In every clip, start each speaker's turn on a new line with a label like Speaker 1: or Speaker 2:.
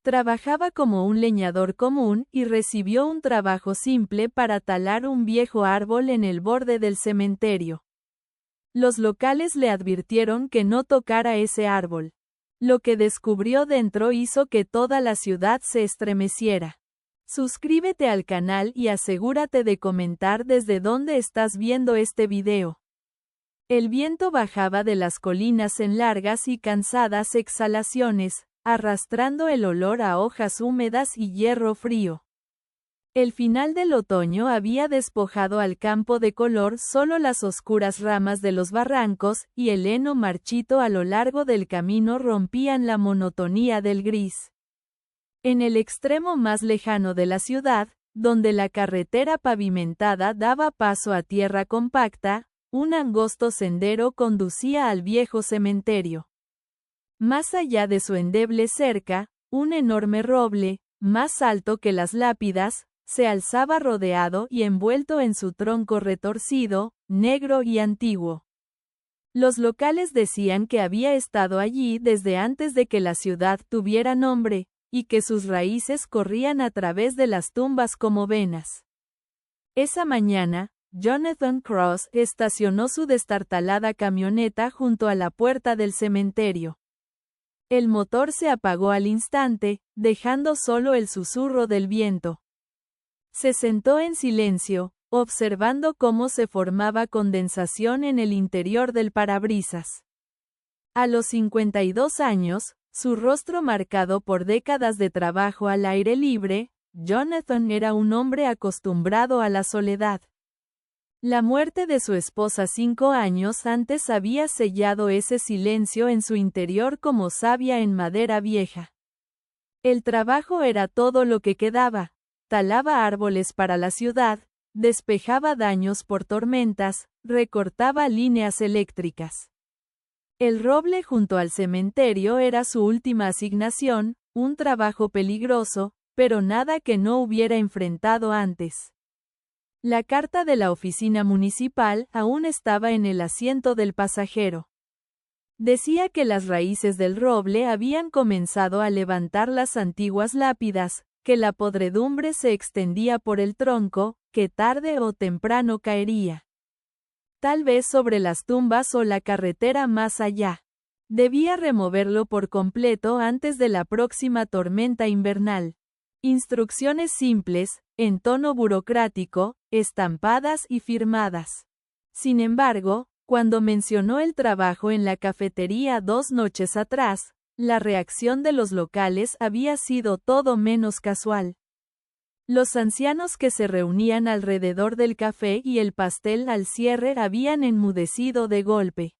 Speaker 1: Trabajaba como un leñador común y recibió un trabajo simple para talar un viejo árbol en el borde del cementerio. Los locales le advirtieron que no tocara ese árbol. Lo que descubrió dentro hizo que toda la ciudad se estremeciera. Suscríbete al canal y asegúrate de comentar desde dónde estás viendo este video. El viento bajaba de las colinas en largas y cansadas exhalaciones, arrastrando el olor a hojas húmedas y hierro frío. El final del otoño había despojado al campo de color solo las oscuras ramas de los barrancos y el heno marchito a lo largo del camino rompían la monotonía del gris. En el extremo más lejano de la ciudad, donde la carretera pavimentada daba paso a tierra compacta, un angosto sendero conducía al viejo cementerio. Más allá de su endeble cerca, un enorme roble, más alto que las lápidas, se alzaba rodeado y envuelto en su tronco retorcido, negro y antiguo. Los locales decían que había estado allí desde antes de que la ciudad tuviera nombre, y que sus raíces corrían a través de las tumbas como venas. Esa mañana, Jonathan Cross estacionó su destartalada camioneta junto a la puerta del cementerio. El motor se apagó al instante, dejando solo el susurro del viento. Se sentó en silencio, observando cómo se formaba condensación en el interior del parabrisas. A los 52 años, su rostro marcado por décadas de trabajo al aire libre, Jonathan era un hombre acostumbrado a la soledad. La muerte de su esposa 5 años antes había sellado ese silencio en su interior como savia en madera vieja. El trabajo era todo lo que quedaba. Talaba árboles para la ciudad, despejaba daños por tormentas, recortaba líneas eléctricas. El roble junto al cementerio era su última asignación, un trabajo peligroso, pero nada que no hubiera enfrentado antes. La carta de la oficina municipal aún estaba en el asiento del pasajero. Decía que las raíces del roble habían comenzado a levantar las antiguas lápidas, que la podredumbre se extendía por el tronco, que tarde o temprano caería. Tal vez sobre las tumbas o la carretera más allá. Debía removerlo por completo antes de la próxima tormenta invernal. Instrucciones simples, en tono burocrático, estampadas y firmadas. Sin embargo, cuando mencionó el trabajo en la cafetería 2 noches atrás, la reacción de los locales había sido todo menos casual. Los ancianos que se reunían alrededor del café y el pastel al cierre habían enmudecido de golpe.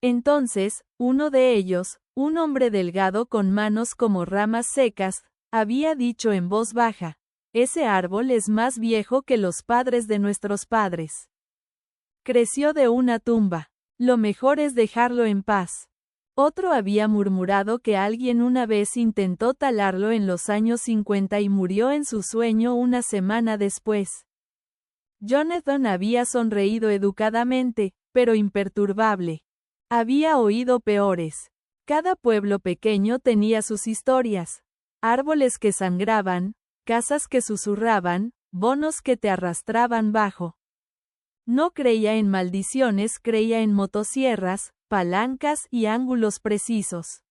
Speaker 1: Entonces, uno de ellos, un hombre delgado con manos como ramas secas, había dicho en voz baja: «Ese árbol es más viejo que los padres de nuestros padres. Creció de una tumba. Lo mejor es dejarlo en paz». Otro había murmurado que alguien una vez intentó talarlo en los años 50 y murió en su sueño una semana después. Jonathan había sonreído educadamente, pero imperturbable. Había oído peores. Cada pueblo pequeño tenía sus historias. Árboles que sangraban, casas que susurraban, bonos que te arrastraban bajo. No creía en maldiciones, creía en motosierras, palancas y ángulos precisos.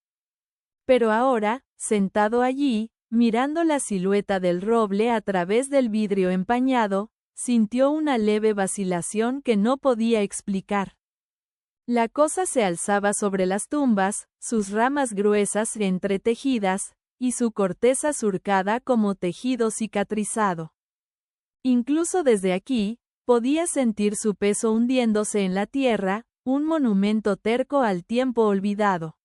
Speaker 1: Pero ahora, sentado allí, mirando la silueta del roble a través del vidrio empañado, sintió una leve vacilación que no podía explicar. La cosa se alzaba sobre las tumbas, sus ramas gruesas entretejidas, y su corteza surcada como tejido cicatrizado. Incluso desde aquí, podía sentir su peso hundiéndose en la tierra, un monumento terco al tiempo olvidado.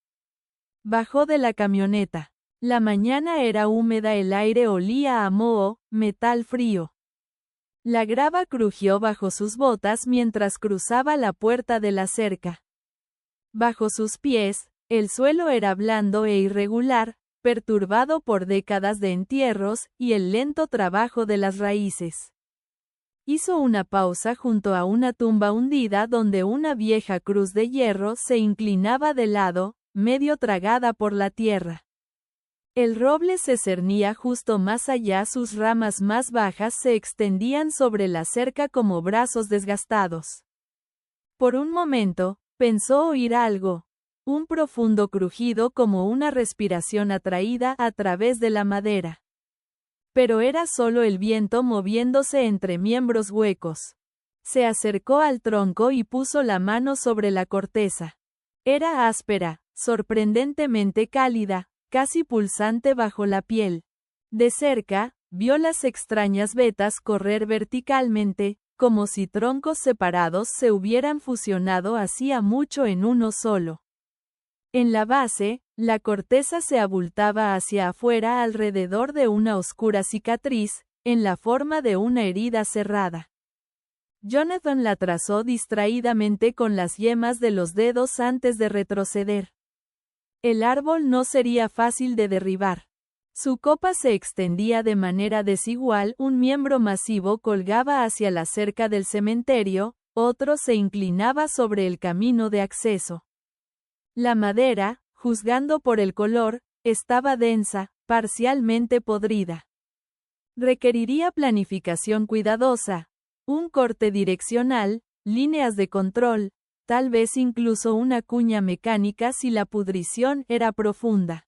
Speaker 1: Bajó de la camioneta. La mañana era húmeda, el aire olía a moho, metal frío. La grava crujió bajo sus botas mientras cruzaba la puerta de la cerca. Bajo sus pies, el suelo era blando e irregular, perturbado por décadas de entierros y el lento trabajo de las raíces. Hizo una pausa junto a una tumba hundida donde una vieja cruz de hierro se inclinaba de lado, medio tragada por la tierra. El roble se cernía justo más allá, sus ramas más bajas se extendían sobre la cerca como brazos desgastados. Por un momento, pensó oír algo, un profundo crujido como una respiración atraída a través de la madera. Pero era solo el viento moviéndose entre miembros huecos. Se acercó al tronco y puso la mano sobre la corteza. Era áspera, sorprendentemente cálida, casi pulsante bajo la piel. De cerca, vio las extrañas vetas correr verticalmente, como si troncos separados se hubieran fusionado hacía mucho en uno solo. En la base, la corteza se abultaba hacia afuera alrededor de una oscura cicatriz, en la forma de una herida cerrada. Jonathan la trazó distraídamente con las yemas de los dedos antes de retroceder. El árbol no sería fácil de derribar. Su copa se extendía de manera desigual, un miembro masivo colgaba hacia la cerca del cementerio, otro se inclinaba sobre el camino de acceso. La madera, juzgando por el color, estaba densa, parcialmente podrida. Requeriría planificación cuidadosa, un corte direccional, líneas de control, tal vez incluso una cuña mecánica si la pudrición era profunda.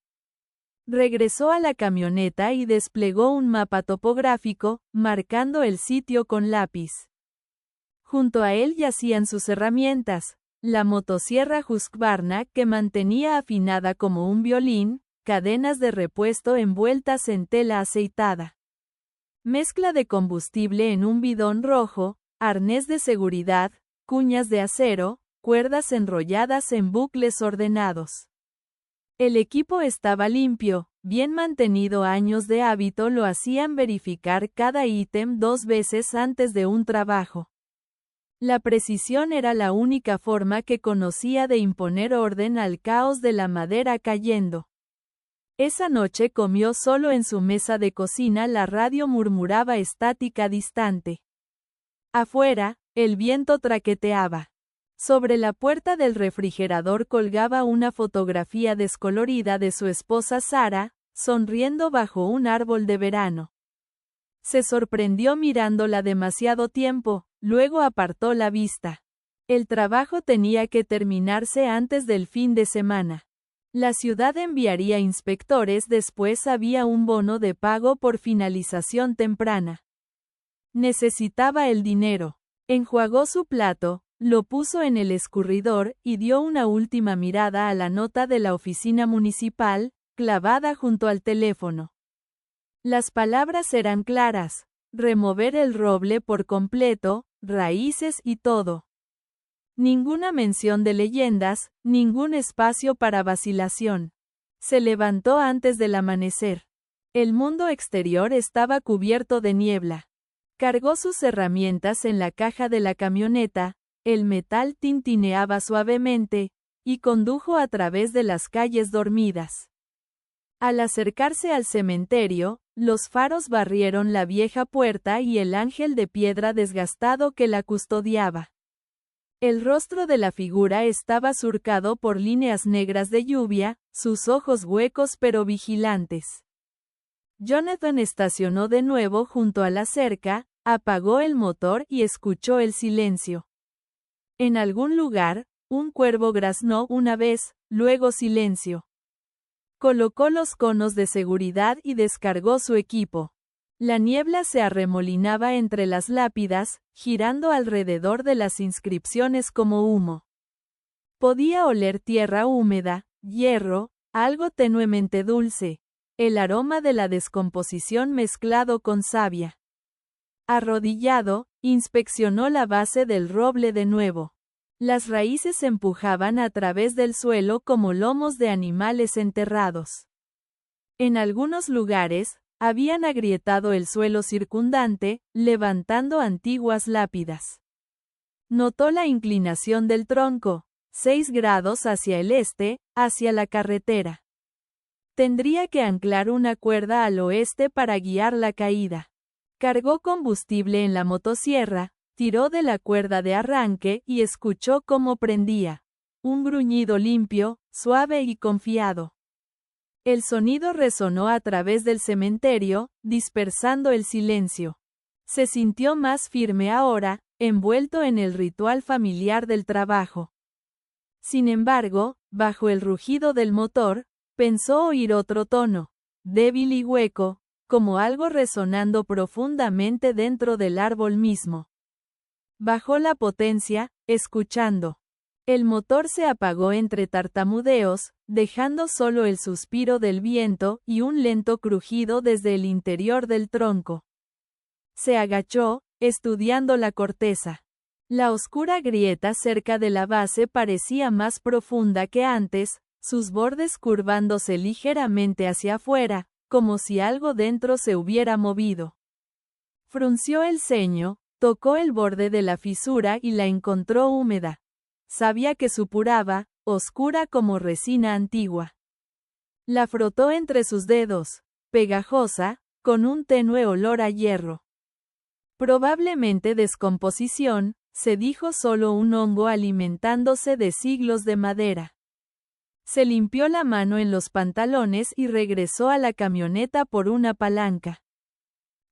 Speaker 1: Regresó a la camioneta y desplegó un mapa topográfico, marcando el sitio con lápiz. Junto a él yacían sus herramientas, la motosierra Husqvarna que mantenía afinada como un violín, cadenas de repuesto envueltas en tela aceitada. Mezcla de combustible en un bidón rojo, arnés de seguridad, cuñas de acero, cuerdas enrolladas en bucles ordenados. El equipo estaba limpio, bien mantenido, años de hábito lo hacían verificar cada ítem 2 veces antes de un trabajo. La precisión era la única forma que conocía de imponer orden al caos de la madera cayendo. Esa noche comió solo en su mesa de cocina, la radio murmuraba estática distante. Afuera, el viento traqueteaba. Sobre la puerta del refrigerador colgaba una fotografía descolorida de su esposa Sara, sonriendo bajo un árbol de verano. Se sorprendió mirándola demasiado tiempo, luego apartó la vista. El trabajo tenía que terminarse antes del fin de semana. La ciudad enviaría inspectores, después había un bono de pago por finalización temprana. Necesitaba el dinero. Enjuagó su plato, lo puso en el escurridor, y dio una última mirada a la nota de la oficina municipal, clavada junto al teléfono. Las palabras eran claras: remover el roble por completo, raíces y todo. Ninguna mención de leyendas, ningún espacio para vacilación. Se levantó antes del amanecer. El mundo exterior estaba cubierto de niebla. Cargó sus herramientas en la caja de la camioneta, el metal tintineaba suavemente, y condujo a través de las calles dormidas. Al acercarse al cementerio, los faros barrieron la vieja puerta y el ángel de piedra desgastado que la custodiaba. El rostro de la figura estaba surcado por líneas negras de lluvia, sus ojos huecos pero vigilantes. Jonathan estacionó de nuevo junto a la cerca, apagó el motor y escuchó el silencio. En algún lugar, un cuervo graznó una vez, luego silencio. Colocó los conos de seguridad y descargó su equipo. La niebla se arremolinaba entre las lápidas, girando alrededor de las inscripciones como humo. Podía oler tierra húmeda, hierro, algo tenuemente dulce, el aroma de la descomposición mezclado con savia. Arrodillado, inspeccionó la base del roble de nuevo. Las raíces empujaban a través del suelo como lomos de animales enterrados. En algunos lugares, habían agrietado el suelo circundante, levantando antiguas lápidas. Notó la inclinación del tronco, 6 grados hacia el este, hacia la carretera. Tendría que anclar una cuerda al oeste para guiar la caída. Cargó combustible en la motosierra, tiró de la cuerda de arranque y escuchó cómo prendía. Un gruñido limpio, suave y confiado. El sonido resonó a través del cementerio, dispersando el silencio. Se sintió más firme ahora, envuelto en el ritual familiar del trabajo. Sin embargo, bajo el rugido del motor, pensó oír otro tono, débil y hueco, como algo resonando profundamente dentro del árbol mismo. Bajó la potencia, escuchando. El motor se apagó entre tartamudeos, dejando solo el suspiro del viento y un lento crujido desde el interior del tronco. Se agachó, estudiando la corteza. La oscura grieta cerca de la base parecía más profunda que antes, sus bordes curvándose ligeramente hacia afuera, como si algo dentro se hubiera movido. Frunció el ceño, tocó el borde de la fisura y la encontró húmeda. Sabía que supuraba, oscura como resina antigua. La frotó entre sus dedos, pegajosa, con un tenue olor a hierro. Probablemente descomposición, se dijo, solo un hongo alimentándose de siglos de madera. Se limpió la mano en los pantalones y regresó a la camioneta por una palanca.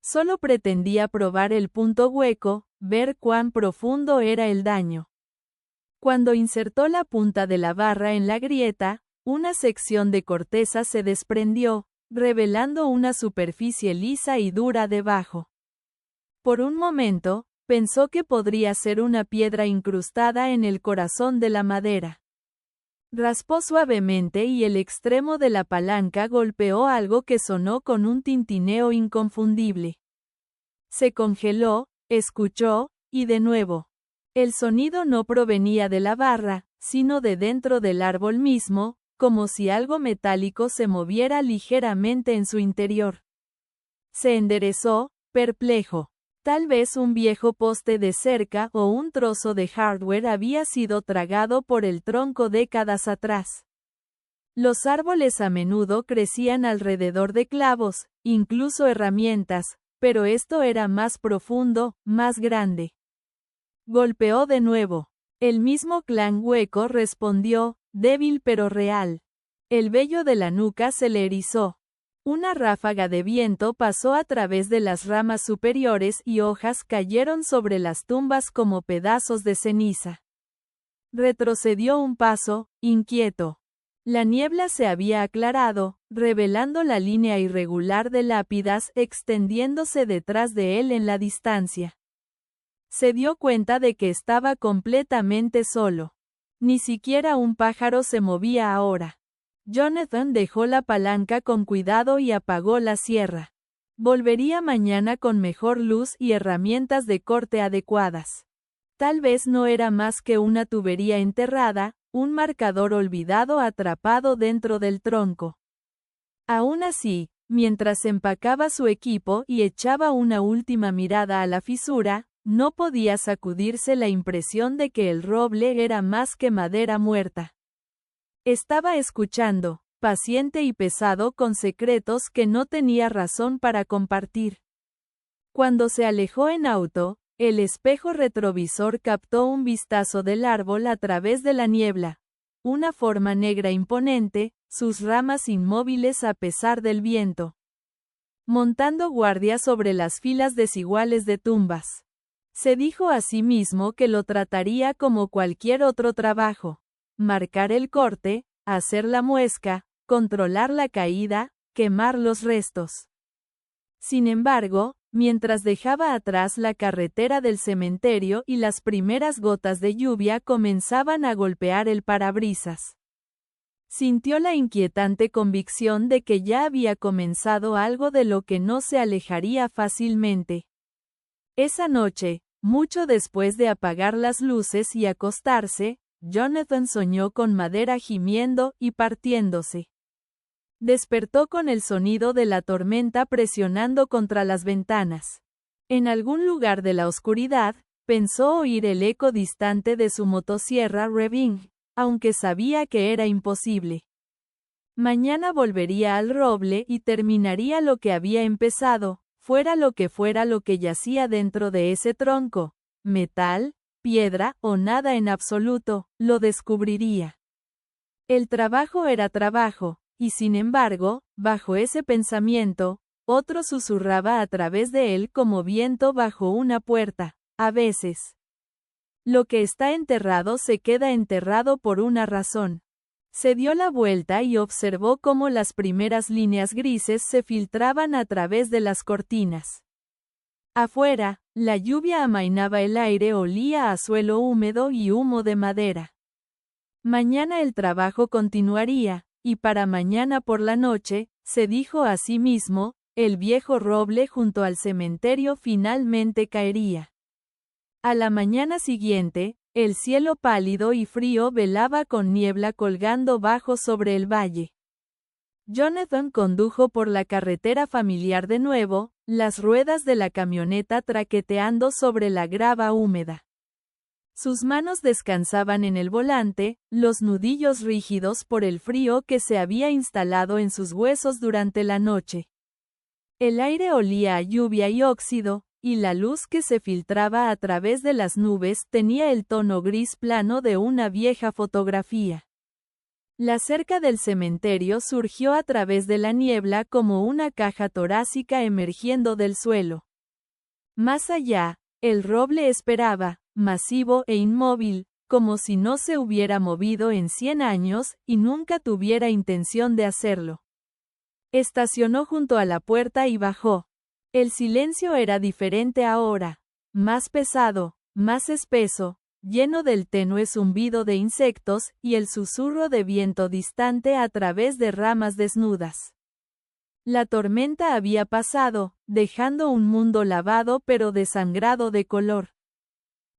Speaker 1: Solo pretendía probar el punto hueco, ver cuán profundo era el daño. Cuando insertó la punta de la barra en la grieta, una sección de corteza se desprendió, revelando una superficie lisa y dura debajo. Por un momento, pensó que podría ser una piedra incrustada en el corazón de la madera. Raspó suavemente y el extremo de la palanca golpeó algo que sonó con un tintineo inconfundible. Se congeló, escuchó, y de nuevo. El sonido no provenía de la barra, sino de dentro del árbol mismo, como si algo metálico se moviera ligeramente en su interior. Se enderezó, perplejo. Tal vez un viejo poste de cerca o un trozo de hardware había sido tragado por el tronco décadas atrás. Los árboles a menudo crecían alrededor de clavos, incluso herramientas, pero esto era más profundo, más grande. Golpeó de nuevo. El mismo clan hueco respondió, débil pero real. El vello de la nuca se le erizó. Una ráfaga de viento pasó a través de las ramas superiores y hojas cayeron sobre las tumbas como pedazos de ceniza. Retrocedió un paso, inquieto. La niebla se había aclarado, revelando la línea irregular de lápidas extendiéndose detrás de él en la distancia. Se dio cuenta de que estaba completamente solo. Ni siquiera un pájaro se movía ahora. Jonathan dejó la palanca con cuidado y apagó la sierra. Volvería mañana con mejor luz y herramientas de corte adecuadas. Tal vez no era más que una tubería enterrada, un marcador olvidado atrapado dentro del tronco. Aún así, mientras empacaba su equipo y echaba una última mirada a la fisura, no podía sacudirse la impresión de que el roble era más que madera muerta. Estaba escuchando, paciente y pesado, con secretos que no tenía razón para compartir. Cuando se alejó en auto, el espejo retrovisor captó un vistazo del árbol a través de la niebla. Una forma negra imponente, sus ramas inmóviles a pesar del viento. Montando guardia sobre las filas desiguales de tumbas. Se dijo a sí mismo que lo trataría como cualquier otro trabajo. Marcar el corte, hacer la muesca, controlar la caída, quemar los restos. Sin embargo, mientras dejaba atrás la carretera del cementerio y las primeras gotas de lluvia comenzaban a golpear el parabrisas, sintió la inquietante convicción de que ya había comenzado algo de lo que no se alejaría fácilmente. Esa noche, mucho después de apagar las luces y acostarse, Jonathan soñó con madera gimiendo y partiéndose. Despertó con el sonido de la tormenta presionando contra las ventanas. En algún lugar de la oscuridad, pensó oír el eco distante de su motosierra revving, aunque sabía que era imposible. Mañana volvería al roble y terminaría lo que había empezado, fuera lo que yacía dentro de ese tronco, metal, piedra o nada en absoluto, lo descubriría. El trabajo era trabajo, y sin embargo, bajo ese pensamiento, otro susurraba a través de él como viento bajo una puerta. A veces, lo que está enterrado se queda enterrado por una razón. Se dio la vuelta y observó cómo las primeras líneas grises se filtraban a través de las cortinas. Afuera, la lluvia amainaba el aire, olía a suelo húmedo y humo de madera. Mañana el trabajo continuaría, y para mañana por la noche, se dijo a sí mismo, el viejo roble junto al cementerio finalmente caería. A la mañana siguiente, el cielo pálido y frío velaba con niebla colgando bajo sobre el valle. Jonathan condujo por la carretera familiar de nuevo, las ruedas de la camioneta traqueteando sobre la grava húmeda. Sus manos descansaban en el volante, los nudillos rígidos por el frío que se había instalado en sus huesos durante la noche. El aire olía a lluvia y óxido, y la luz que se filtraba a través de las nubes tenía el tono gris plano de una vieja fotografía. La cerca del cementerio surgió a través de la niebla como una caja torácica emergiendo del suelo. Más allá, el roble esperaba, masivo e inmóvil, como si no se hubiera movido en 100 años, y nunca tuviera intención de hacerlo. Estacionó junto a la puerta y bajó. El silencio era diferente ahora, más pesado, más espeso, lleno del tenue zumbido de insectos y el susurro de viento distante a través de ramas desnudas. La tormenta había pasado, dejando un mundo lavado pero desangrado de color.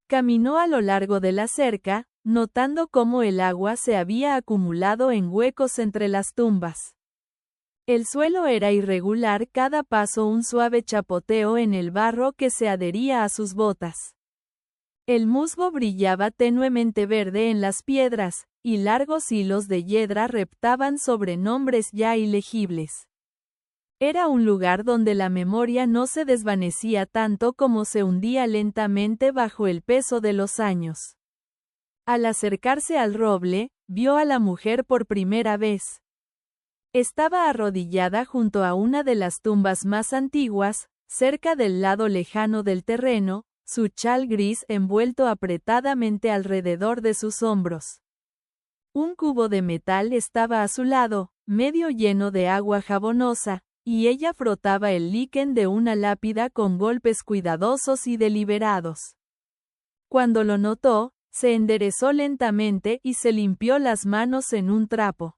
Speaker 1: Caminó a lo largo de la cerca, notando cómo el agua se había acumulado en huecos entre las tumbas. El suelo era irregular, cada paso un suave chapoteo en el barro que se adhería a sus botas. El musgo brillaba tenuemente verde en las piedras, y largos hilos de hiedra reptaban sobre nombres ya ilegibles. Era un lugar donde la memoria no se desvanecía tanto como se hundía lentamente bajo el peso de los años. Al acercarse al roble, vio a la mujer por primera vez. Estaba arrodillada junto a una de las tumbas más antiguas, cerca del lado lejano del terreno, su chal gris envuelto apretadamente alrededor de sus hombros. Un cubo de metal estaba a su lado, medio lleno de agua jabonosa, y ella frotaba el líquen de una lápida con golpes cuidadosos y deliberados. Cuando lo notó, se enderezó lentamente y se limpió las manos en un trapo.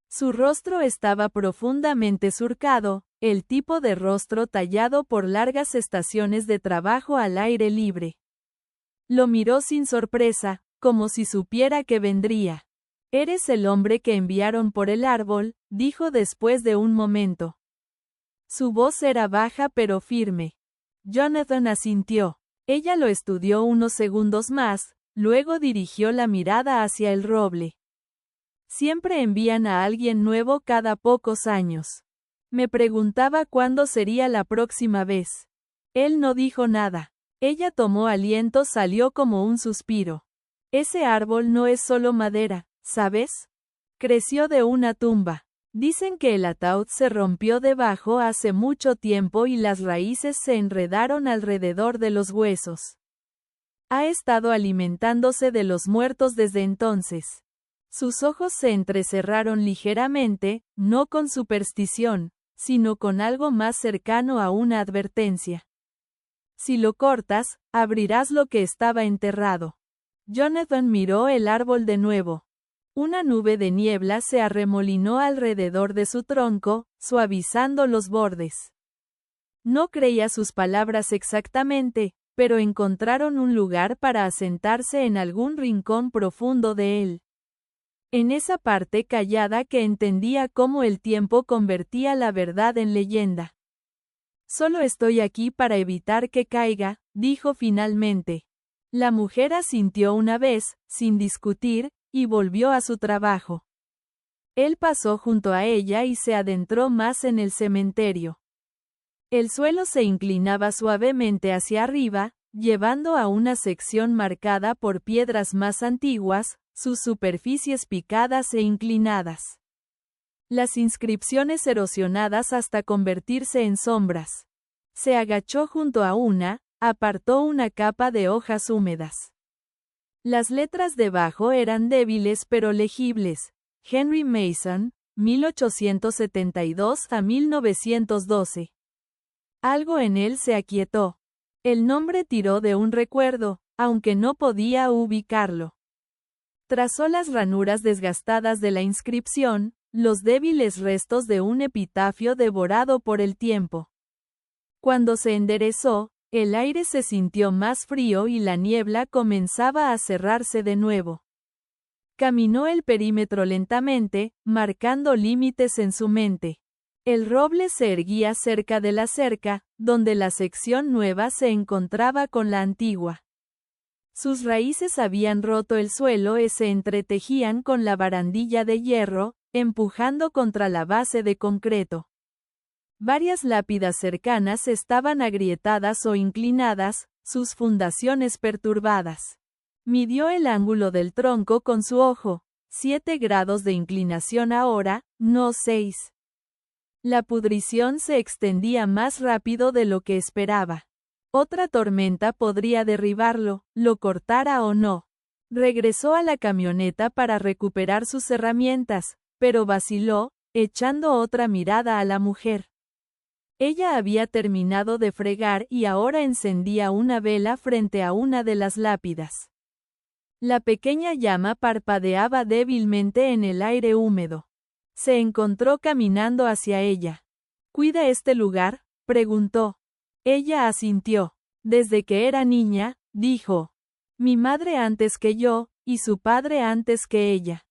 Speaker 1: Su rostro estaba profundamente surcado, el tipo de rostro tallado por largas estaciones de trabajo al aire libre. Lo miró sin sorpresa, como si supiera que vendría. «Eres el hombre que enviaron por el árbol», dijo después de un momento. Su voz era baja pero firme. Jonathan asintió. Ella lo estudió unos segundos más, luego dirigió la mirada hacia el roble. Siempre envían a alguien nuevo cada pocos años. Me preguntaba cuándo sería la próxima vez. Él no dijo nada. Ella tomó aliento, salió como un suspiro. Ese árbol no es solo madera, ¿sabes? Creció de una tumba. Dicen que el ataúd se rompió debajo hace mucho tiempo y las raíces se enredaron alrededor de los huesos. Ha estado alimentándose de los muertos desde entonces. Sus ojos se entrecerraron ligeramente, no con superstición, sino con algo más cercano a una advertencia. Si lo cortas, abrirás lo que estaba enterrado. Jonathan miró el árbol de nuevo. Una nube de niebla se arremolinó alrededor de su tronco, suavizando los bordes. No creía sus palabras exactamente, pero encontraron un lugar para asentarse en algún rincón profundo de él. En esa parte callada que entendía cómo el tiempo convertía la verdad en leyenda. Solo estoy aquí para evitar que caiga, dijo finalmente. La mujer asintió una vez, sin discutir, y volvió a su trabajo. Él pasó junto a ella y se adentró más en el cementerio. El suelo se inclinaba suavemente hacia arriba, llevando a una sección marcada por piedras más antiguas, sus superficies picadas e inclinadas. las inscripciones erosionadas hasta convertirse en sombras. Se agachó junto a una, apartó una capa de hojas húmedas. Las letras debajo eran débiles pero legibles. Henry Mason, 1872 a 1912. Algo en él se aquietó. El nombre tiró de un recuerdo, aunque no podía ubicarlo. Trazó las ranuras desgastadas de la inscripción, los débiles restos de un epitafio devorado por el tiempo. Cuando se enderezó, el aire se sintió más frío y la niebla comenzaba a cerrarse de nuevo. Caminó el perímetro lentamente, marcando límites en su mente. El roble se erguía cerca de la cerca, donde la sección nueva se encontraba con la antigua. Sus raíces habían roto el suelo y se entretejían con la barandilla de hierro, empujando contra la base de concreto. Varias lápidas cercanas estaban agrietadas o inclinadas, sus fundaciones perturbadas. Midió el ángulo del tronco con su ojo, 7 grados de inclinación ahora, no 6. La pudrición se extendía más rápido de lo que esperaba. Otra tormenta podría derribarlo, lo cortara o no. Regresó a la camioneta para recuperar sus herramientas, pero vaciló, echando otra mirada a la mujer. Ella había terminado de fregar y ahora encendía una vela frente a una de las lápidas. La pequeña llama parpadeaba débilmente en el aire húmedo. Se encontró caminando hacia ella. ¿Cuida este lugar?, preguntó. Ella asintió. Desde que era niña, dijo. Mi madre antes que yo, y su padre antes que ella.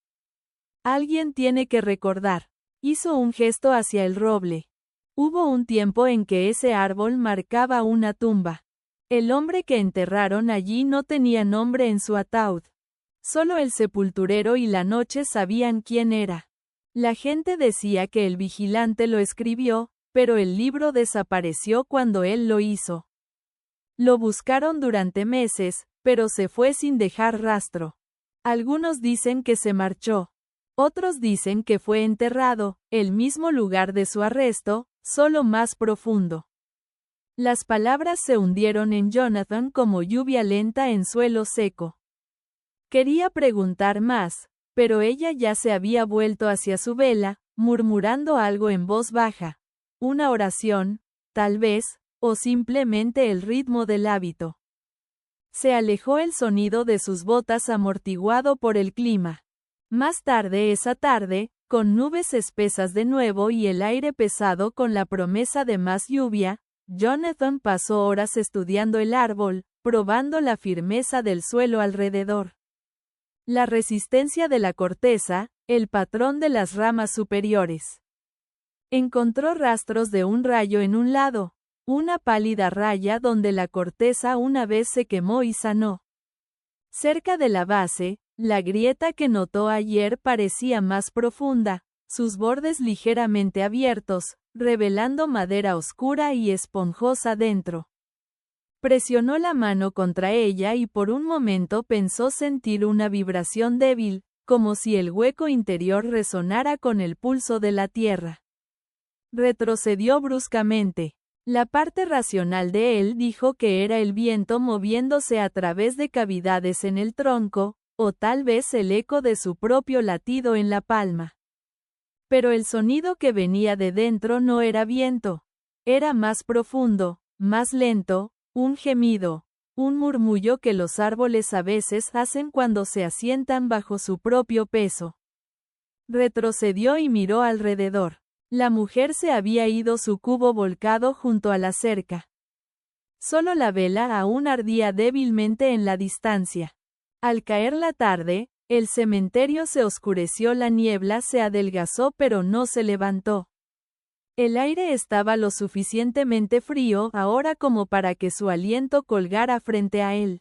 Speaker 1: Alguien tiene que recordar. Hizo un gesto hacia el roble. Hubo un tiempo en que ese árbol marcaba una tumba. El hombre que enterraron allí no tenía nombre en su ataúd. Solo el sepulturero y la noche sabían quién era. La gente decía que el vigilante lo escribió, pero el libro desapareció cuando él lo hizo. Lo buscaron durante meses, pero se fue sin dejar rastro. Algunos dicen que se marchó. Otros dicen que fue enterrado, el mismo lugar de su arresto, solo más profundo. Las palabras se hundieron en Jonathan como lluvia lenta en suelo seco. Quería preguntar más, pero ella ya se había vuelto hacia su vela, murmurando algo en voz baja. Una oración, tal vez, o simplemente el ritmo del hábito. Se alejó el sonido de sus botas amortiguado por el clima. Más tarde esa tarde, con nubes espesas de nuevo y el aire pesado con la promesa de más lluvia, Jonathan pasó horas estudiando el árbol, probando la firmeza del suelo alrededor. La resistencia de la corteza, el patrón de las ramas superiores. Encontró rastros de un rayo en un lado, una pálida raya donde la corteza una vez se quemó y sanó. Cerca de la base, la grieta que notó ayer parecía más profunda, sus bordes ligeramente abiertos, revelando madera oscura y esponjosa dentro. Presionó la mano contra ella y por un momento pensó sentir una vibración débil, como si el hueco interior resonara con el pulso de la tierra. Retrocedió bruscamente. La parte racional de él dijo que era el viento moviéndose a través de cavidades en el tronco, o tal vez el eco de su propio latido en la palma. Pero el sonido que venía de dentro no era viento. Era más profundo, más lento, un gemido, un murmullo que los árboles a veces hacen cuando se asientan bajo su propio peso. Retrocedió y miró alrededor. La mujer se había ido, su cubo volcado junto a la cerca. Solo la vela aún ardía débilmente en la distancia. Al caer la tarde, el cementerio se oscureció, la niebla se adelgazó pero no se levantó. El aire estaba lo suficientemente frío ahora como para que su aliento colgara frente a él.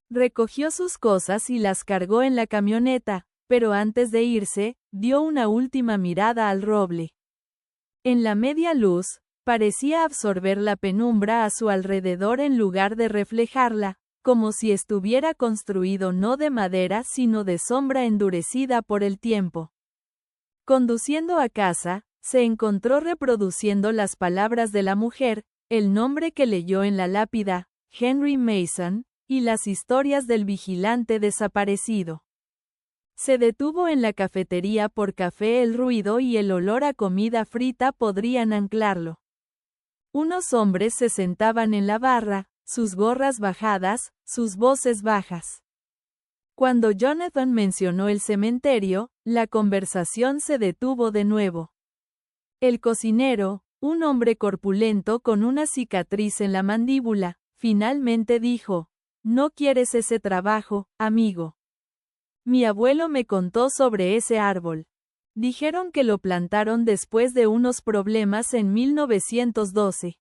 Speaker 1: Recogió sus cosas y las cargó en la camioneta, pero antes de irse, dio una última mirada al roble. En la media luz, parecía absorber la penumbra a su alrededor en lugar de reflejarla, como si estuviera construido no de madera sino de sombra endurecida por el tiempo. Conduciendo a casa, se encontró reproduciendo las palabras de la mujer, el nombre que leyó en la lápida, Henry Mason, y las historias del vigilante desaparecido. Se detuvo en la cafetería por café. El ruido y el olor a comida frita podrían anclarlo. Unos hombres se sentaban en la barra, sus gorras bajadas, sus voces bajas. Cuando Jonathan mencionó el cementerio, la conversación se detuvo de nuevo. El cocinero, un hombre corpulento con una cicatriz en la mandíbula, finalmente dijo: «No quieres ese trabajo, amigo. Mi abuelo me contó sobre ese árbol. Dijeron que lo plantaron después de unos problemas en 1912.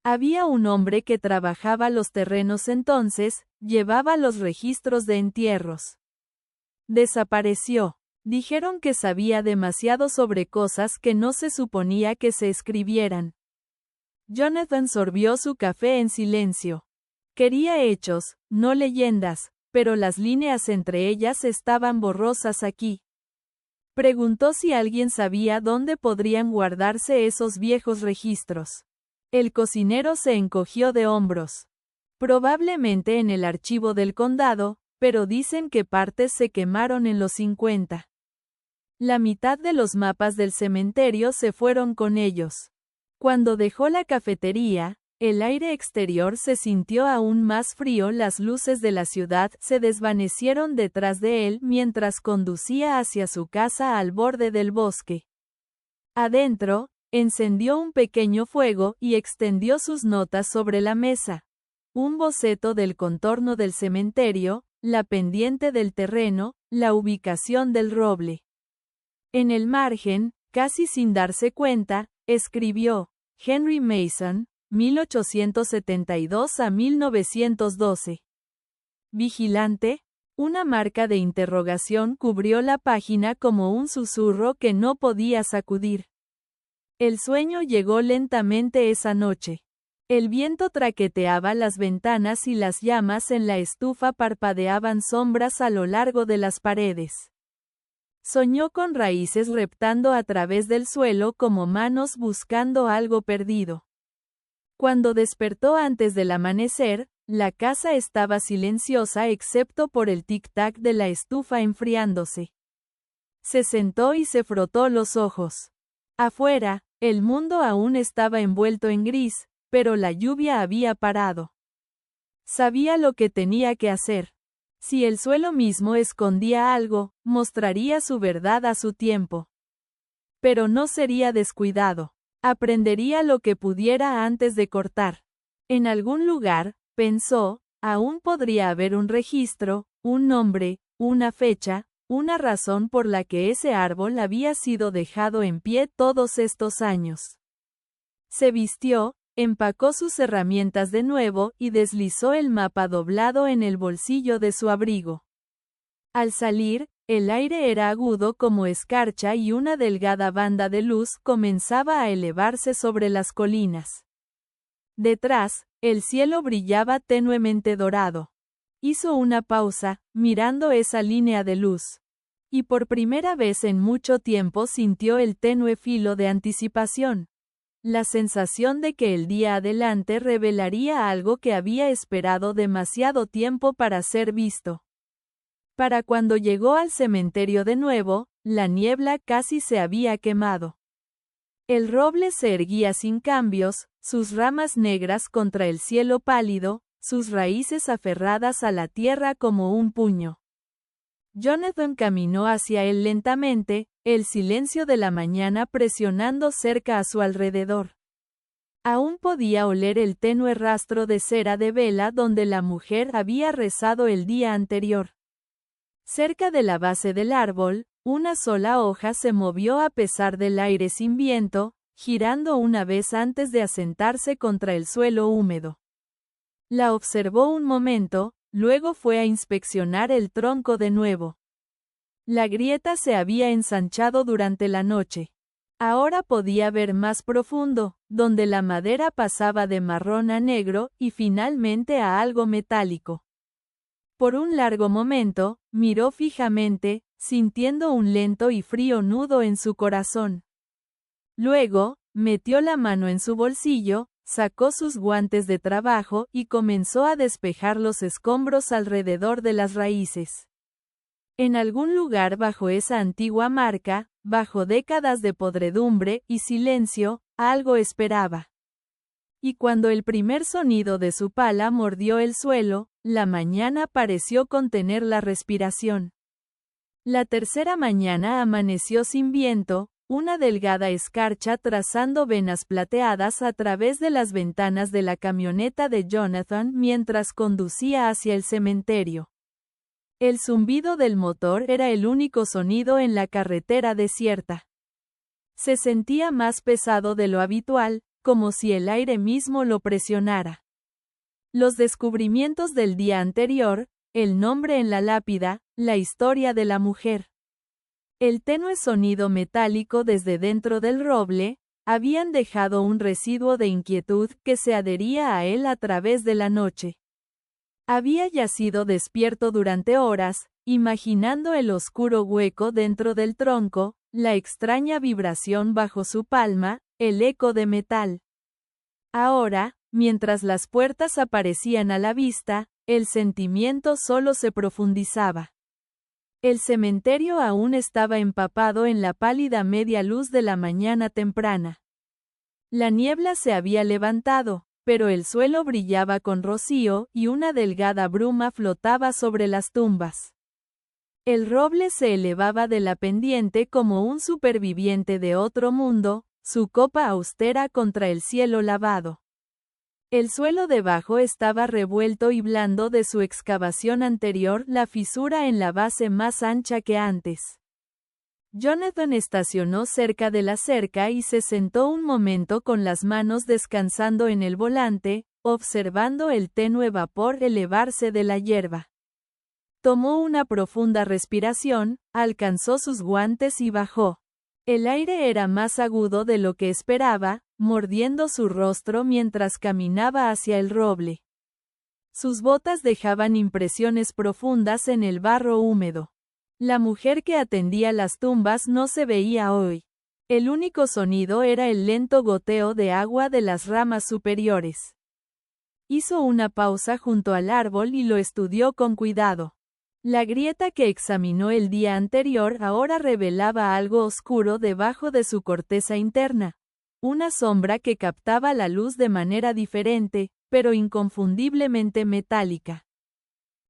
Speaker 1: Había un hombre que trabajaba los terrenos entonces, llevaba los registros de entierros. Desapareció. Dijeron que sabía demasiado sobre cosas que no se suponía que se escribieran». Jonathan sorbió su café en silencio. Quería hechos, no leyendas, pero las líneas entre ellas estaban borrosas aquí. Preguntó si alguien sabía dónde podrían guardarse esos viejos registros. El cocinero se encogió de hombros. Probablemente en el archivo del condado, pero dicen que partes se quemaron en los 50. La mitad de los mapas del cementerio se fueron con ellos. Cuando dejó la cafetería, el aire exterior se sintió aún más frío. Las luces de la ciudad se desvanecieron detrás de él mientras conducía hacia su casa al borde del bosque. Adentro, encendió un pequeño fuego y extendió sus notas sobre la mesa. Un boceto del contorno del cementerio, la pendiente del terreno, la ubicación del roble. En el margen, casi sin darse cuenta, escribió: Henry Mason, 1872 a 1912. ¿Vigilante? Una marca de interrogación cubrió la página como un susurro que no podía sacudir. El sueño llegó lentamente esa noche. El viento traqueteaba las ventanas y las llamas en la estufa parpadeaban sombras a lo largo de las paredes. Soñó con raíces reptando a través del suelo como manos buscando algo perdido. Cuando despertó antes del amanecer, la casa estaba silenciosa excepto por el tic-tac de la estufa enfriándose. Se sentó y se frotó los ojos. Afuera, el mundo aún estaba envuelto en gris, pero la lluvia había parado. Sabía lo que tenía que hacer. Si el suelo mismo escondía algo, mostraría su verdad a su tiempo. Pero no sería descuidado. Aprendería lo que pudiera antes de cortar. En algún lugar, pensó, aún podría haber un registro, un nombre, una fecha, una razón por la que ese árbol había sido dejado en pie todos estos años. Se vistió, empacó sus herramientas de nuevo y deslizó el mapa doblado en el bolsillo de su abrigo. Al salir, el aire era agudo como escarcha y una delgada banda de luz comenzaba a elevarse sobre las colinas. Detrás, el cielo brillaba tenuemente dorado. Hizo una pausa, mirando esa línea de luz. Y por primera vez en mucho tiempo sintió el tenue filo de anticipación. La sensación de que el día adelante revelaría algo que había esperado demasiado tiempo para ser visto. Para cuando llegó al cementerio de nuevo, la niebla casi se había quemado. El roble se erguía sin cambios, sus ramas negras contra el cielo pálido, sus raíces aferradas a la tierra como un puño. Jonathan caminó hacia él lentamente, el silencio de la mañana presionando cerca a su alrededor. Aún podía oler el tenue rastro de cera de vela donde la mujer había rezado el día anterior. Cerca de la base del árbol, una sola hoja se movió a pesar del aire sin viento, girando una vez antes de asentarse contra el suelo húmedo. La observó un momento, luego fue a inspeccionar el tronco de nuevo. La grieta se había ensanchado durante la noche. Ahora podía ver más profundo, donde la madera pasaba de marrón a negro y finalmente a algo metálico. Por un largo momento, miró fijamente, sintiendo un lento y frío nudo en su corazón. Luego, metió la mano en su bolsillo, sacó sus guantes de trabajo y comenzó a despejar los escombros alrededor de las raíces. En algún lugar bajo esa antigua marca, bajo décadas de podredumbre y silencio, algo esperaba. Y cuando el primer sonido de su pala mordió el suelo, la mañana pareció contener la respiración. La tercera mañana amaneció sin viento, una delgada escarcha trazando venas plateadas a través de las ventanas de la camioneta de Jonathan mientras conducía hacia el cementerio. El zumbido del motor era el único sonido en la carretera desierta. Se sentía más pesado de lo habitual, como si el aire mismo lo presionara. Los descubrimientos del día anterior, el nombre en la lápida, la historia de la mujer. El tenue sonido metálico desde dentro del roble, habían dejado un residuo de inquietud que se adhería a él a través de la noche. Había yacido despierto durante horas, imaginando el oscuro hueco dentro del tronco, la extraña vibración bajo su palma, el eco de metal. Ahora, mientras las puertas aparecían a la vista, el sentimiento solo se profundizaba. El cementerio aún estaba empapado en la pálida media luz de la mañana temprana. La niebla se había levantado, pero el suelo brillaba con rocío y una delgada bruma flotaba sobre las tumbas. El roble se elevaba de la pendiente como un superviviente de otro mundo, su copa austera contra el cielo lavado. El suelo debajo estaba revuelto y blando de su excavación anterior, la fisura en la base más ancha que antes. Jonathan estacionó cerca de la cerca y se sentó un momento con las manos descansando en el volante, observando el tenue vapor elevarse de la hierba. Tomó una profunda respiración, alcanzó sus guantes y bajó. El aire era más agudo de lo que esperaba, mordiendo su rostro mientras caminaba hacia el roble. Sus botas dejaban impresiones profundas en el barro húmedo. La mujer que atendía las tumbas no se veía hoy. El único sonido era el lento goteo de agua de las ramas superiores. Hizo una pausa junto al árbol y lo estudió con cuidado. La grieta que examinó el día anterior ahora revelaba algo oscuro debajo de su corteza interna. Una sombra que captaba la luz de manera diferente, pero inconfundiblemente metálica.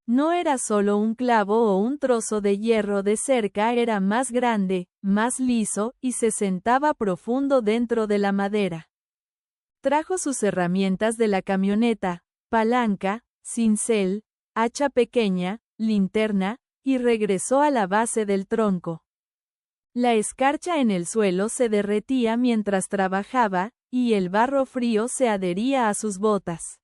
Speaker 1: No era solo un clavo o un trozo de hierro de cerca, era más grande, más liso, y se sentaba profundo dentro de la madera. Trajo sus herramientas de la camioneta, palanca, cincel, hacha pequeña, linterna, y regresó a la base del tronco. La escarcha en el suelo se derretía mientras trabajaba, y el barro frío se adhería a sus botas.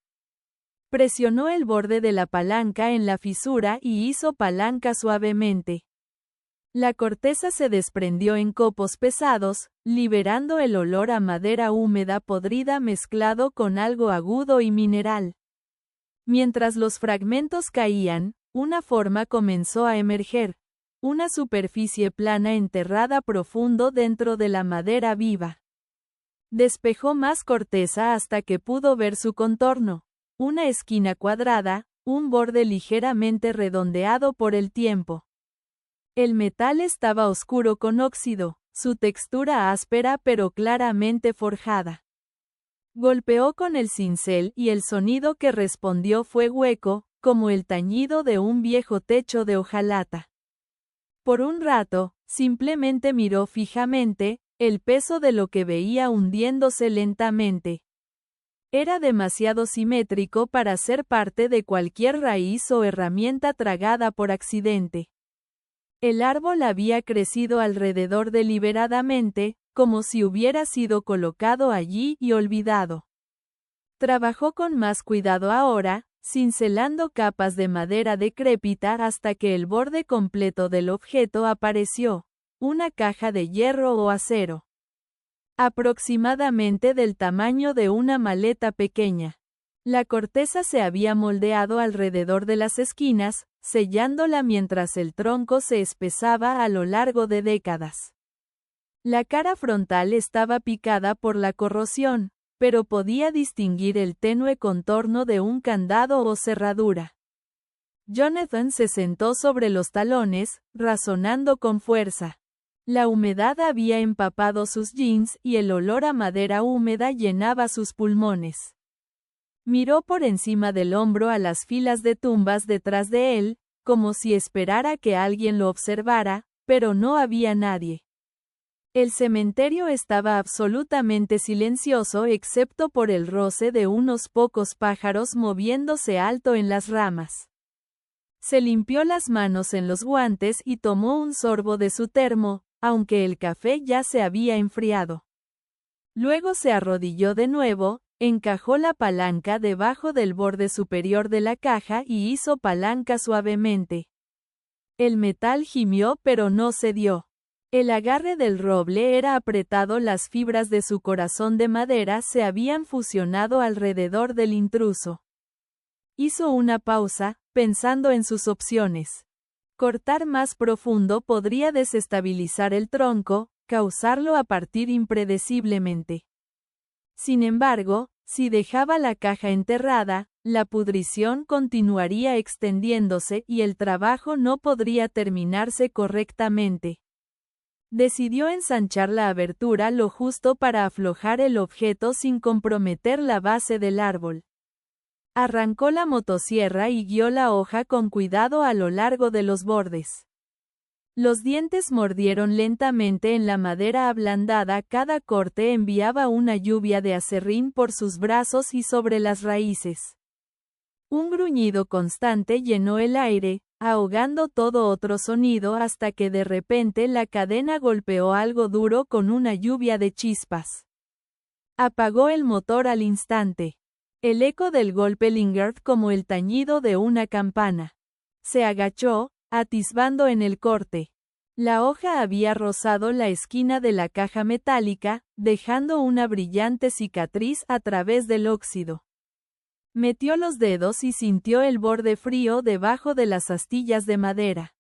Speaker 1: Presionó el borde de la palanca en la fisura y hizo palanca suavemente. La corteza se desprendió en copos pesados, liberando el olor a madera húmeda podrida mezclado con algo agudo y mineral. Mientras los fragmentos caían, una forma comenzó a emerger, una superficie plana enterrada profundo dentro de la madera viva. Despejó más corteza hasta que pudo ver su contorno. Una esquina cuadrada, un borde ligeramente redondeado por el tiempo. El metal estaba oscuro con óxido, su textura áspera pero claramente forjada. Golpeó con el cincel y el sonido que respondió fue hueco, como el tañido de un viejo techo de hojalata. Por un rato, simplemente miró fijamente, el peso de lo que veía hundiéndose lentamente. Era demasiado simétrico para ser parte de cualquier raíz o herramienta tragada por accidente. El árbol había crecido alrededor deliberadamente, como si hubiera sido colocado allí y olvidado. Trabajó con más cuidado ahora, cincelando capas de madera decrépita hasta que el borde completo del objeto apareció, una caja de hierro o acero. Aproximadamente del tamaño de una maleta pequeña. La corteza se había moldeado alrededor de las esquinas, sellándola mientras el tronco se espesaba a lo largo de décadas. La cara frontal estaba picada por la corrosión, pero podía distinguir el tenue contorno de un candado o cerradura. Jonathan se sentó sobre los talones, razonando con fuerza. La humedad había empapado sus jeans y el olor a madera húmeda llenaba sus pulmones. Miró por encima del hombro a las filas de tumbas detrás de él, como si esperara que alguien lo observara, pero no había nadie. El cementerio estaba absolutamente silencioso excepto por el roce de unos pocos pájaros moviéndose alto en las ramas. Se limpió las manos en los guantes y tomó un sorbo de su termo, aunque el café ya se había enfriado. Luego se arrodilló de nuevo, encajó la palanca debajo del borde superior de la caja y hizo palanca suavemente. El metal gimió pero no cedió. El agarre del roble era apretado, las fibras de su corazón de madera se habían fusionado alrededor del intruso. Hizo una pausa, pensando en sus opciones. Cortar más profundo podría desestabilizar el tronco, causarlo a partir impredeciblemente. Sin embargo, si dejaba la caja enterrada, la pudrición continuaría extendiéndose y el trabajo no podría terminarse correctamente. Decidió ensanchar la abertura lo justo para aflojar el objeto sin comprometer la base del árbol. Arrancó la motosierra y guió la hoja con cuidado a lo largo de los bordes. Los dientes mordieron lentamente en la madera ablandada, cada corte enviaba una lluvia de aserrín por sus brazos y sobre las raíces. Un gruñido constante llenó el aire, ahogando todo otro sonido hasta que de repente la cadena golpeó algo duro con una lluvia de chispas. Apagó el motor al instante. El eco del golpe lingered como el tañido de una campana. Se agachó, atisbando en el corte. La hoja había rozado la esquina de la caja metálica, dejando una brillante cicatriz a través del óxido. Metió los dedos y sintió el borde frío debajo de las astillas de madera.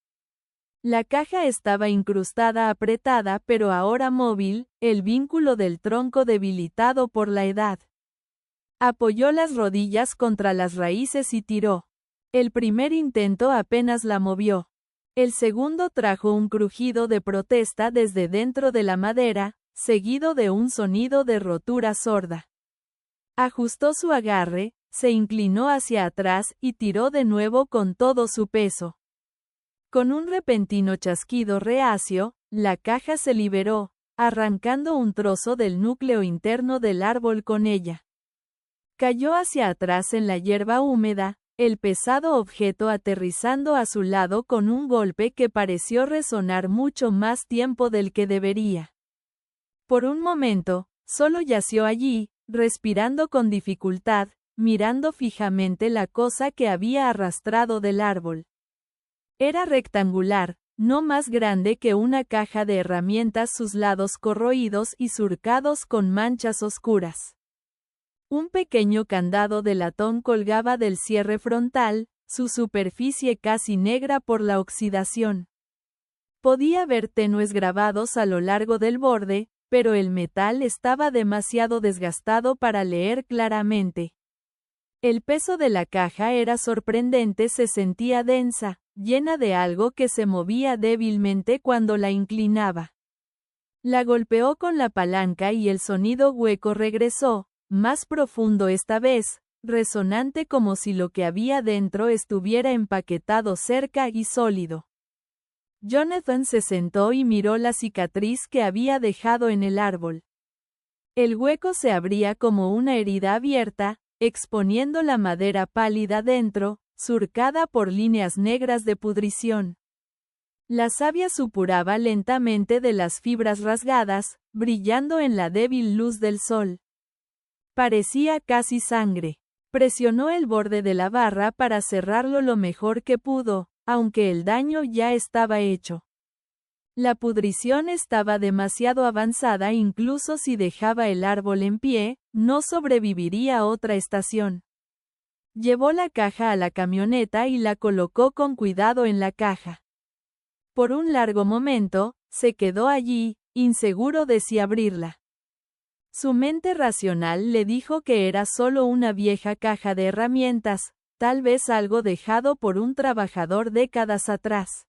Speaker 1: La caja estaba incrustada, apretada, pero ahora móvil, el vínculo del tronco debilitado por la edad. Apoyó las rodillas contra las raíces y tiró. El primer intento apenas la movió. El segundo trajo un crujido de protesta desde dentro de la madera, seguido de un sonido de rotura sorda. Ajustó su agarre, se inclinó hacia atrás y tiró de nuevo con todo su peso. Con un repentino chasquido reacio, la caja se liberó, arrancando un trozo del núcleo interno del árbol con ella. Cayó hacia atrás en la hierba húmeda, el pesado objeto aterrizando a su lado con un golpe que pareció resonar mucho más tiempo del que debería. Por un momento, solo yació allí, respirando con dificultad, mirando fijamente la cosa que había arrastrado del árbol. Era rectangular, no más grande que una caja de herramientas, sus lados corroídos y surcados con manchas oscuras. Un pequeño candado de latón colgaba del cierre frontal, su superficie casi negra por la oxidación. Podía ver tenues grabados a lo largo del borde, pero el metal estaba demasiado desgastado para leer claramente. El peso de la caja era sorprendente, se sentía densa, llena de algo que se movía débilmente cuando la inclinaba. La golpeó con la palanca y el sonido hueco regresó, más profundo esta vez, resonante como si lo que había dentro estuviera empaquetado cerca y sólido. Jonathan se sentó y miró la cicatriz que había dejado en el árbol. El hueco se abría como una herida abierta, exponiendo la madera pálida dentro, surcada por líneas negras de pudrición. La savia supuraba lentamente de las fibras rasgadas, brillando en la débil luz del sol. Parecía casi sangre. Presionó el borde de la barra para cerrarlo lo mejor que pudo, aunque el daño ya estaba hecho. La pudrición estaba demasiado avanzada, incluso si dejaba el árbol en pie, no sobreviviría otra estación. Llevó la caja a la camioneta y la colocó con cuidado en la caja. Por un largo momento, se quedó allí, inseguro de si abrirla. Su mente racional le dijo que era solo una vieja caja de herramientas, tal vez algo dejado por un trabajador décadas atrás.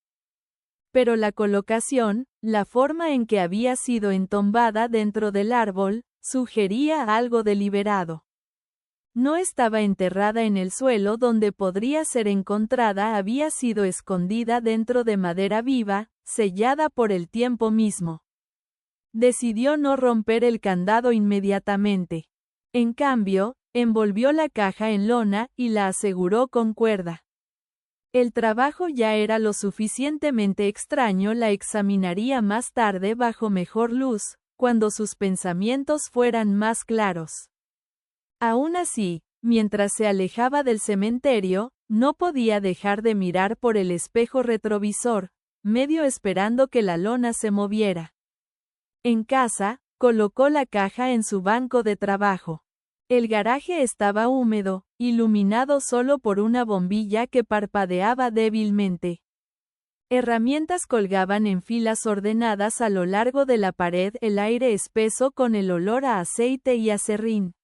Speaker 1: Pero la colocación, la forma en que había sido entombada dentro del árbol, sugería algo deliberado. No estaba enterrada en el suelo donde podría ser encontrada, había sido escondida dentro de madera viva, sellada por el tiempo mismo. Decidió no romper el candado inmediatamente. En cambio, envolvió la caja en lona y la aseguró con cuerda. El trabajo ya era lo suficientemente extraño, la examinaría más tarde bajo mejor luz, cuando sus pensamientos fueran más claros. Aún así, mientras se alejaba del cementerio, no podía dejar de mirar por el espejo retrovisor, medio esperando que la lona se moviera. En casa, colocó la caja en su banco de trabajo. El garaje estaba húmedo, iluminado solo por una bombilla que parpadeaba débilmente. Herramientas colgaban en filas ordenadas a lo largo de la pared, el aire espeso con el olor a aceite y aserrín.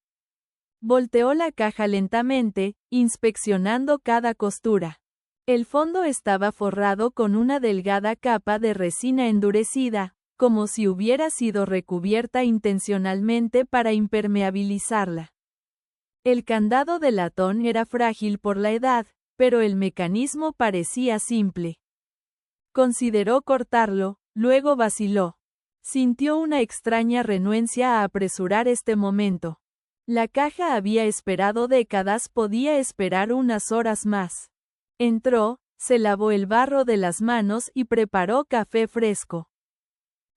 Speaker 1: Volteó la caja lentamente, inspeccionando cada costura. El fondo estaba forrado con una delgada capa de resina endurecida, como si hubiera sido recubierta intencionalmente para impermeabilizarla. El candado de latón era frágil por la edad, pero el mecanismo parecía simple. Consideró cortarlo, luego vaciló. Sintió una extraña renuencia a apresurar este momento. La caja había esperado décadas, podía esperar unas horas más. Entró, se lavó el barro de las manos y preparó café fresco.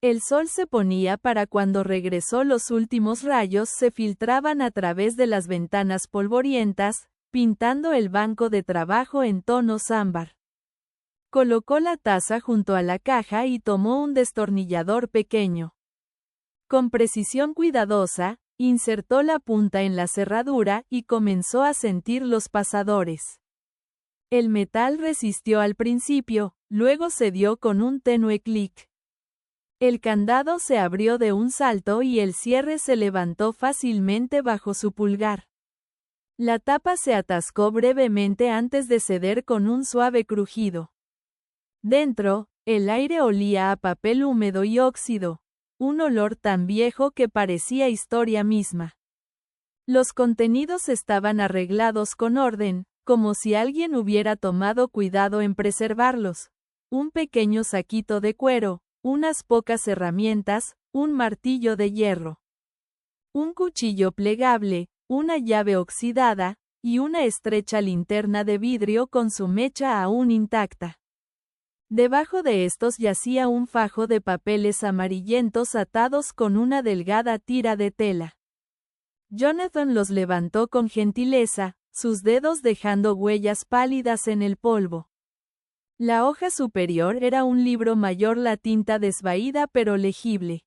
Speaker 1: El sol se ponía para cuando regresó, los últimos rayos se filtraban a través de las ventanas polvorientas, pintando el banco de trabajo en tonos ámbar. Colocó la taza junto a la caja y tomó un destornillador pequeño. Con precisión cuidadosa, insertó la punta en la cerradura y comenzó a sentir los pasadores. El metal resistió al principio, luego cedió con un tenue clic. El candado se abrió de un salto y el cierre se levantó fácilmente bajo su pulgar. La tapa se atascó brevemente antes de ceder con un suave crujido. Dentro, el aire olía a papel húmedo y óxido, un olor tan viejo que parecía historia misma. Los contenidos estaban arreglados con orden, como si alguien hubiera tomado cuidado en preservarlos. Un pequeño saquito de cuero, unas pocas herramientas, un martillo de hierro, un cuchillo plegable, una llave oxidada, y una estrecha linterna de vidrio con su mecha aún intacta. Debajo de estos yacía un fajo de papeles amarillentos atados con una delgada tira de tela. Jonathan los levantó con gentileza, sus dedos dejando huellas pálidas en el polvo. La hoja superior era un libro mayor, la tinta desvaída pero legible.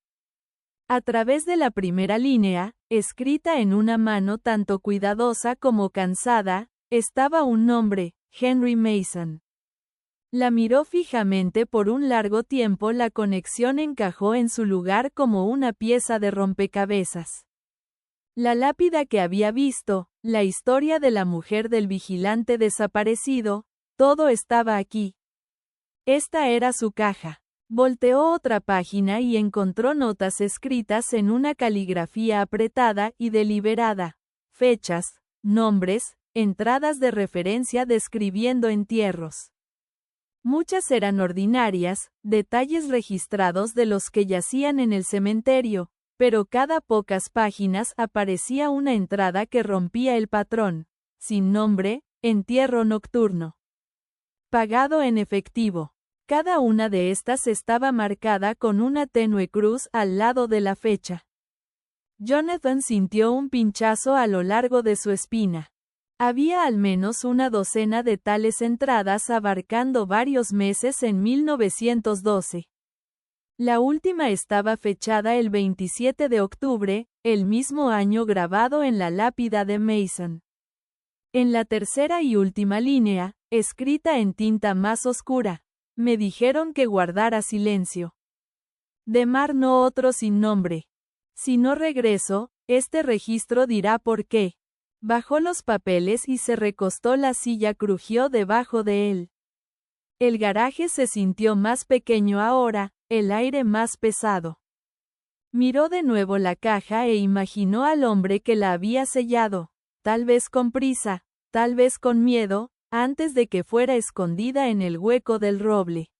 Speaker 1: A través de la primera línea, escrita en una mano tanto cuidadosa como cansada, estaba un nombre, Henry Mason. La miró fijamente por un largo tiempo, la conexión encajó en su lugar como una pieza de rompecabezas. La lápida que había visto, la historia de la mujer del vigilante desaparecido, todo estaba aquí. Esta era su caja. Volteó otra página y encontró notas escritas en una caligrafía apretada y deliberada. Fechas, nombres, entradas de referencia describiendo entierros. Muchas eran ordinarias, detalles registrados de los que yacían en el cementerio, pero cada pocas páginas aparecía una entrada que rompía el patrón. Sin nombre, entierro nocturno. Pagado en efectivo. Cada una de estas estaba marcada con una tenue cruz al lado de la fecha. Jonathan sintió un pinchazo a lo largo de su espina. Había al menos una docena de tales entradas abarcando varios meses en 1912. La última estaba fechada el 27 de octubre, el mismo año grabado en la lápida de Mason. En la tercera y última línea, escrita en tinta más oscura, me dijeron que guardara silencio. De mar no otro sin nombre. Si no regreso, este registro dirá por qué. Bajó los papeles y se recostó, la silla crujió debajo de él. El garaje se sintió más pequeño ahora, el aire más pesado. Miró de nuevo la caja e imaginó al hombre que la había sellado, tal vez con prisa, tal vez con miedo, antes de que fuera escondida en el hueco del roble.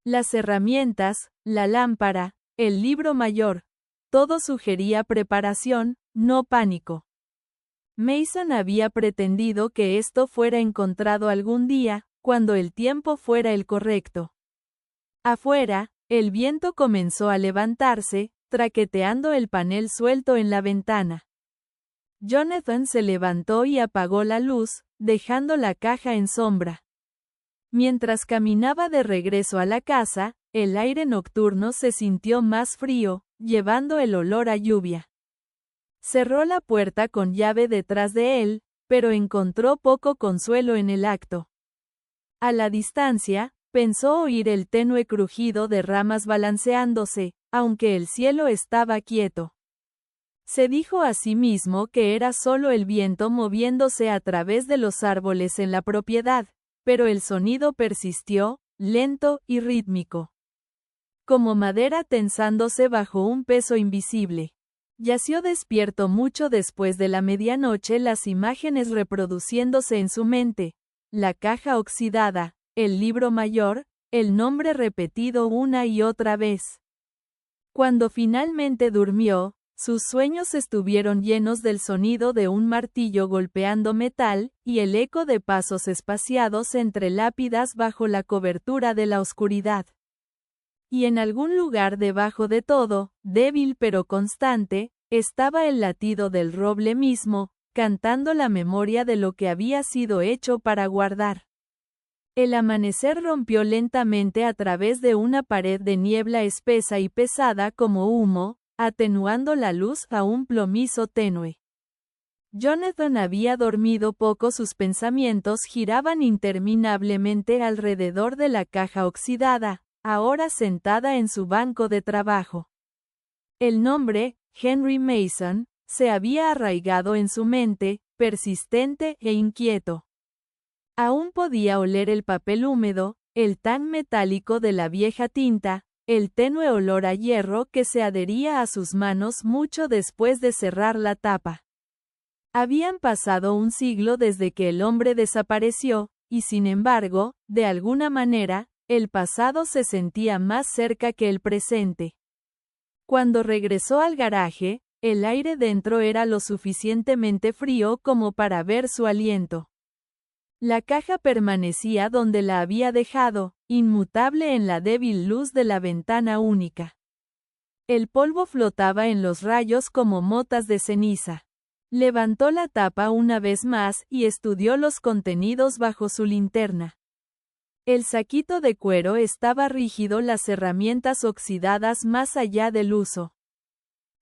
Speaker 1: Las herramientas, la lámpara, el libro mayor, todo sugería preparación, no pánico. Mason había pretendido que esto fuera encontrado algún día, cuando el tiempo fuera el correcto. Afuera, el viento comenzó a levantarse, traqueteando el panel suelto en la ventana. Jonathan se levantó y apagó la luz, dejando la caja en sombra. Mientras caminaba de regreso a la casa, el aire nocturno se sintió más frío, llevando el olor a lluvia. Cerró la puerta con llave detrás de él, pero encontró poco consuelo en el acto. A la distancia, pensó oír el tenue crujido de ramas balanceándose, aunque el cielo estaba quieto. Se dijo a sí mismo que era solo el viento moviéndose a través de los árboles en la propiedad, pero el sonido persistió, lento y rítmico. Como madera tensándose bajo un peso invisible. Yació despierto mucho después de la medianoche, las imágenes reproduciéndose en su mente. La caja oxidada, el libro mayor, el nombre repetido una y otra vez. Cuando finalmente durmió, sus sueños estuvieron llenos del sonido de un martillo golpeando metal, y el eco de pasos espaciados entre lápidas bajo la cobertura de la oscuridad. Y en algún lugar debajo de todo, débil pero constante, estaba el latido del roble mismo, cantando la memoria de lo que había sido hecho para guardar. El amanecer rompió lentamente a través de una pared de niebla espesa y pesada como humo, atenuando la luz a un plomizo tenue. Jonathan había dormido poco, sus pensamientos giraban interminablemente alrededor de la caja oxidada, ahora sentada en su banco de trabajo. El nombre, Henry Mason, se había arraigado en su mente, persistente e inquieto. Aún podía oler el papel húmedo, el tan metálico de la vieja tinta, el tenue olor a hierro que se adhería a sus manos mucho después de cerrar la tapa. Habían pasado un siglo desde que el hombre desapareció, y sin embargo, de alguna manera, el pasado se sentía más cerca que el presente. Cuando regresó al garaje, el aire dentro era lo suficientemente frío como para ver su aliento. La caja permanecía donde la había dejado, inmutable en la débil luz de la ventana única. El polvo flotaba en los rayos como motas de ceniza. Levantó la tapa una vez más y estudió los contenidos bajo su linterna. El saquito de cuero estaba rígido, las herramientas oxidadas más allá del uso.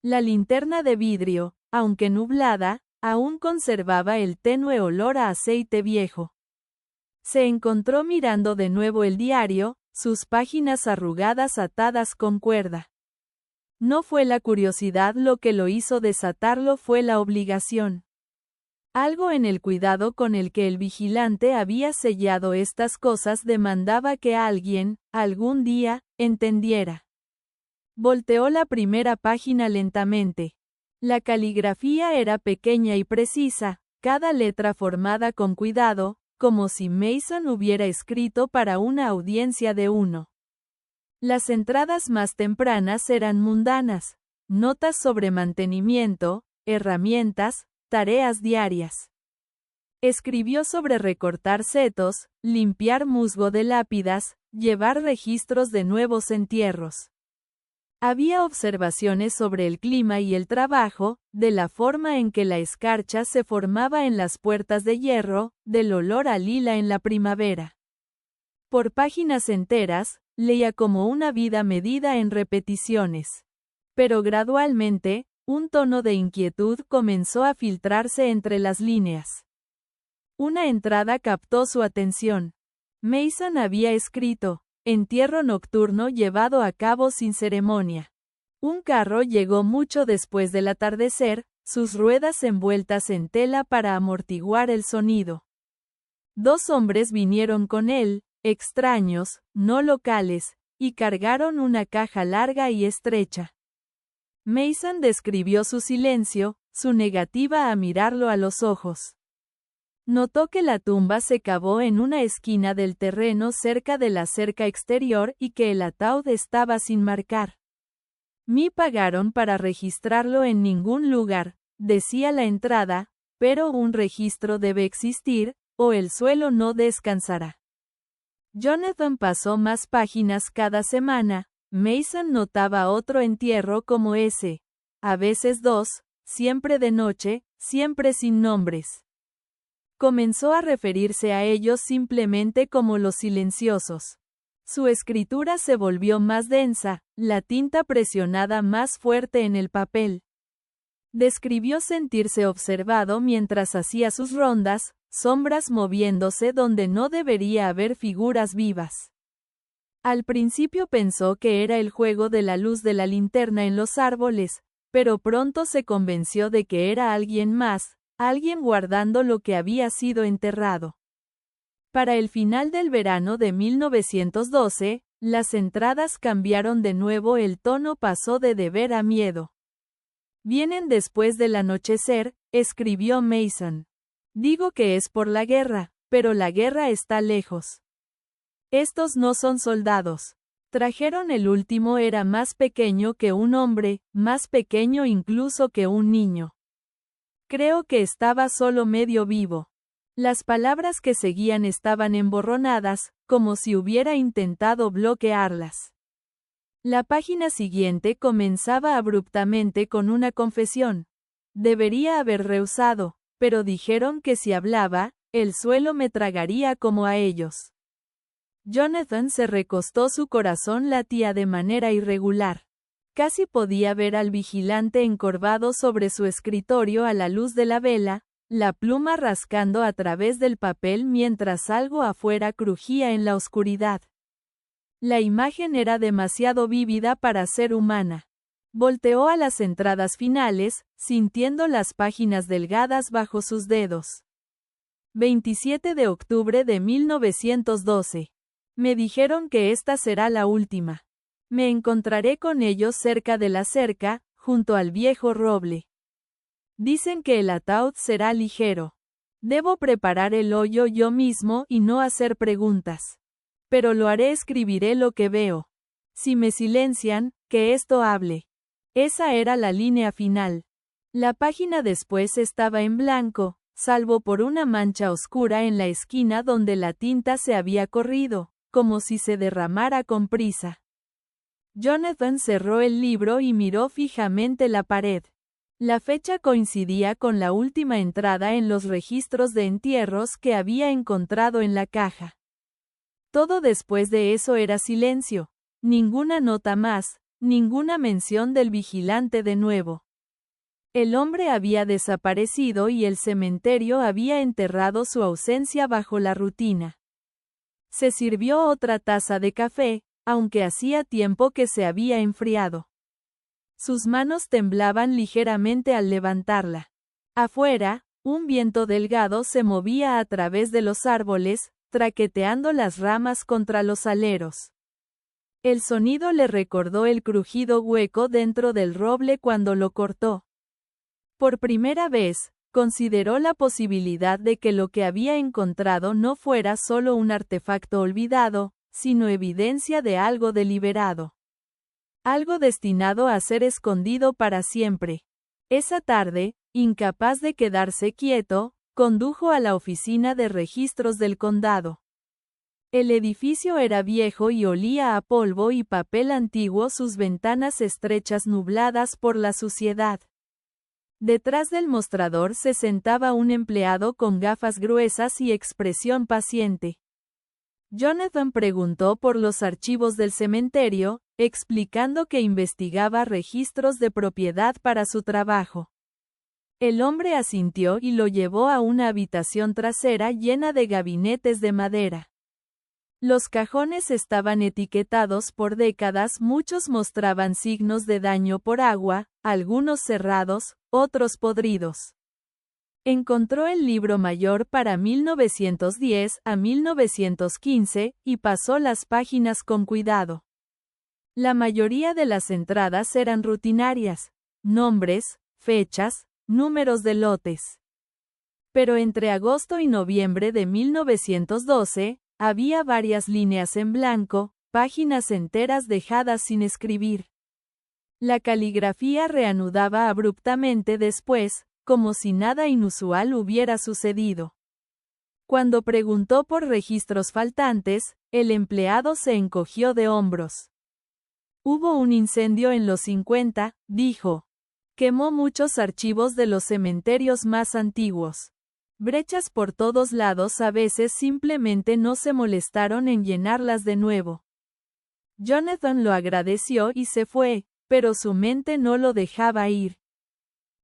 Speaker 1: La linterna de vidrio, aunque nublada, aún conservaba el tenue olor a aceite viejo. Se encontró mirando de nuevo el diario, sus páginas arrugadas atadas con cuerda. No fue la curiosidad lo que lo hizo desatarlo, fue la obligación. Algo en el cuidado con el que el vigilante había sellado estas cosas demandaba que alguien, algún día, entendiera. Volteó la primera página lentamente. La caligrafía era pequeña y precisa, cada letra formada con cuidado, como si Mason hubiera escrito para una audiencia de uno. Las entradas más tempranas eran mundanas, notas sobre mantenimiento, herramientas, tareas diarias. Escribió sobre recortar setos, limpiar musgo de lápidas, llevar registros de nuevos entierros. Había observaciones sobre el clima y el trabajo, de la forma en que la escarcha se formaba en las puertas de hierro, del olor a lila en la primavera. Por páginas enteras, leía como una vida medida en repeticiones. Pero gradualmente, un tono de inquietud comenzó a filtrarse entre las líneas. Una entrada captó su atención. Mason había escrito, entierro nocturno llevado a cabo sin ceremonia. Un carro llegó mucho después del atardecer, sus ruedas envueltas en tela para amortiguar el sonido. 2 hombres vinieron con él, extraños, no locales, y cargaron una caja larga y estrecha. Mason describió su silencio, su negativa a mirarlo a los ojos. Notó que la tumba se cavó en una esquina del terreno cerca de la cerca exterior y que el ataúd estaba sin marcar. Me pagaron para registrarlo en ningún lugar, decía la entrada, pero un registro debe existir, o el suelo no descansará. Jonathan pasó más páginas cada semana. Mason notaba otro entierro como ese, a veces 2, siempre de noche, siempre sin nombres. Comenzó a referirse a ellos simplemente como los silenciosos. Su escritura se volvió más densa, la tinta presionada más fuerte en el papel. Describió sentirse observado mientras hacía sus rondas, sombras moviéndose donde no debería haber figuras vivas. Al principio pensó que era el juego de la luz de la linterna en los árboles, pero pronto se convenció de que era alguien más, alguien guardando lo que había sido enterrado. Para el final del verano de 1912, las entradas cambiaron de nuevo, el tono pasó de deber a miedo. Vienen después del anochecer, escribió Mason. Digo que es por la guerra, pero la guerra está lejos. Estos no son soldados. Trajeron el último, era más pequeño que un hombre, más pequeño incluso que un niño. Creo que estaba solo medio vivo. Las palabras que seguían estaban emborronadas, como si hubiera intentado bloquearlas. La página siguiente comenzaba abruptamente con una confesión. Debería haber rehusado, pero dijeron que si hablaba, el suelo me tragaría como a ellos. Jonathan se recostó, su corazón latía de manera irregular. Casi podía ver al vigilante encorvado sobre su escritorio a la luz de la vela, la pluma rascando a través del papel mientras algo afuera crujía en la oscuridad. La imagen era demasiado vívida para ser humana. Volteó a las entradas finales, sintiendo las páginas delgadas bajo sus dedos. 27 de octubre de 1912. Me dijeron que esta será la última. Me encontraré con ellos cerca de la cerca, junto al viejo roble. Dicen que el ataúd será ligero. Debo preparar el hoyo yo mismo y no hacer preguntas. Pero lo haré, escribiré lo que veo. Si me silencian, que esto hable. Esa era la línea final. La página después estaba en blanco, salvo por una mancha oscura en la esquina donde la tinta se había corrido, como si se derramara con prisa. Jonathan cerró el libro y miró fijamente la pared. La fecha coincidía con la última entrada en los registros de entierros que había encontrado en la caja. Todo después de eso era silencio. Ninguna nota más, ninguna mención del vigilante de nuevo. El hombre había desaparecido y el cementerio había enterrado su ausencia bajo la rutina. Se sirvió otra taza de café, aunque hacía tiempo que se había enfriado. Sus manos temblaban ligeramente al levantarla. Afuera, un viento delgado se movía a través de los árboles, traqueteando las ramas contra los aleros. El sonido le recordó el crujido hueco dentro del roble cuando lo cortó. Por primera vez, consideró la posibilidad de que lo que había encontrado no fuera solo un artefacto olvidado, sino evidencia de algo deliberado. Algo destinado a ser escondido para siempre. Esa tarde, incapaz de quedarse quieto, condujo a la oficina de registros del condado. El edificio era viejo y olía a polvo y papel antiguo, sus ventanas estrechas nubladas por la suciedad. Detrás del mostrador se sentaba un empleado con gafas gruesas y expresión paciente. Jonathan preguntó por los archivos del cementerio, explicando que investigaba registros de propiedad para su trabajo. El hombre asintió y lo llevó a una habitación trasera llena de gabinetes de madera. Los cajones estaban etiquetados por décadas, muchos mostraban signos de daño por agua, algunos cerrados, otros podridos. Encontró el libro mayor para 1910 a 1915 y pasó las páginas con cuidado. La mayoría de las entradas eran rutinarias, nombres, fechas, números de lotes. Pero entre agosto y noviembre de 1912, había varias líneas en blanco, páginas enteras dejadas sin escribir. La caligrafía reanudaba abruptamente después, como si nada inusual hubiera sucedido. Cuando preguntó por registros faltantes, el empleado se encogió de hombros. Hubo un incendio en los 50, dijo. Quemó muchos archivos de los cementerios más antiguos. Brechas por todos lados, a veces simplemente no se molestaron en llenarlas de nuevo. Jonathan lo agradeció y se fue, pero su mente no lo dejaba ir.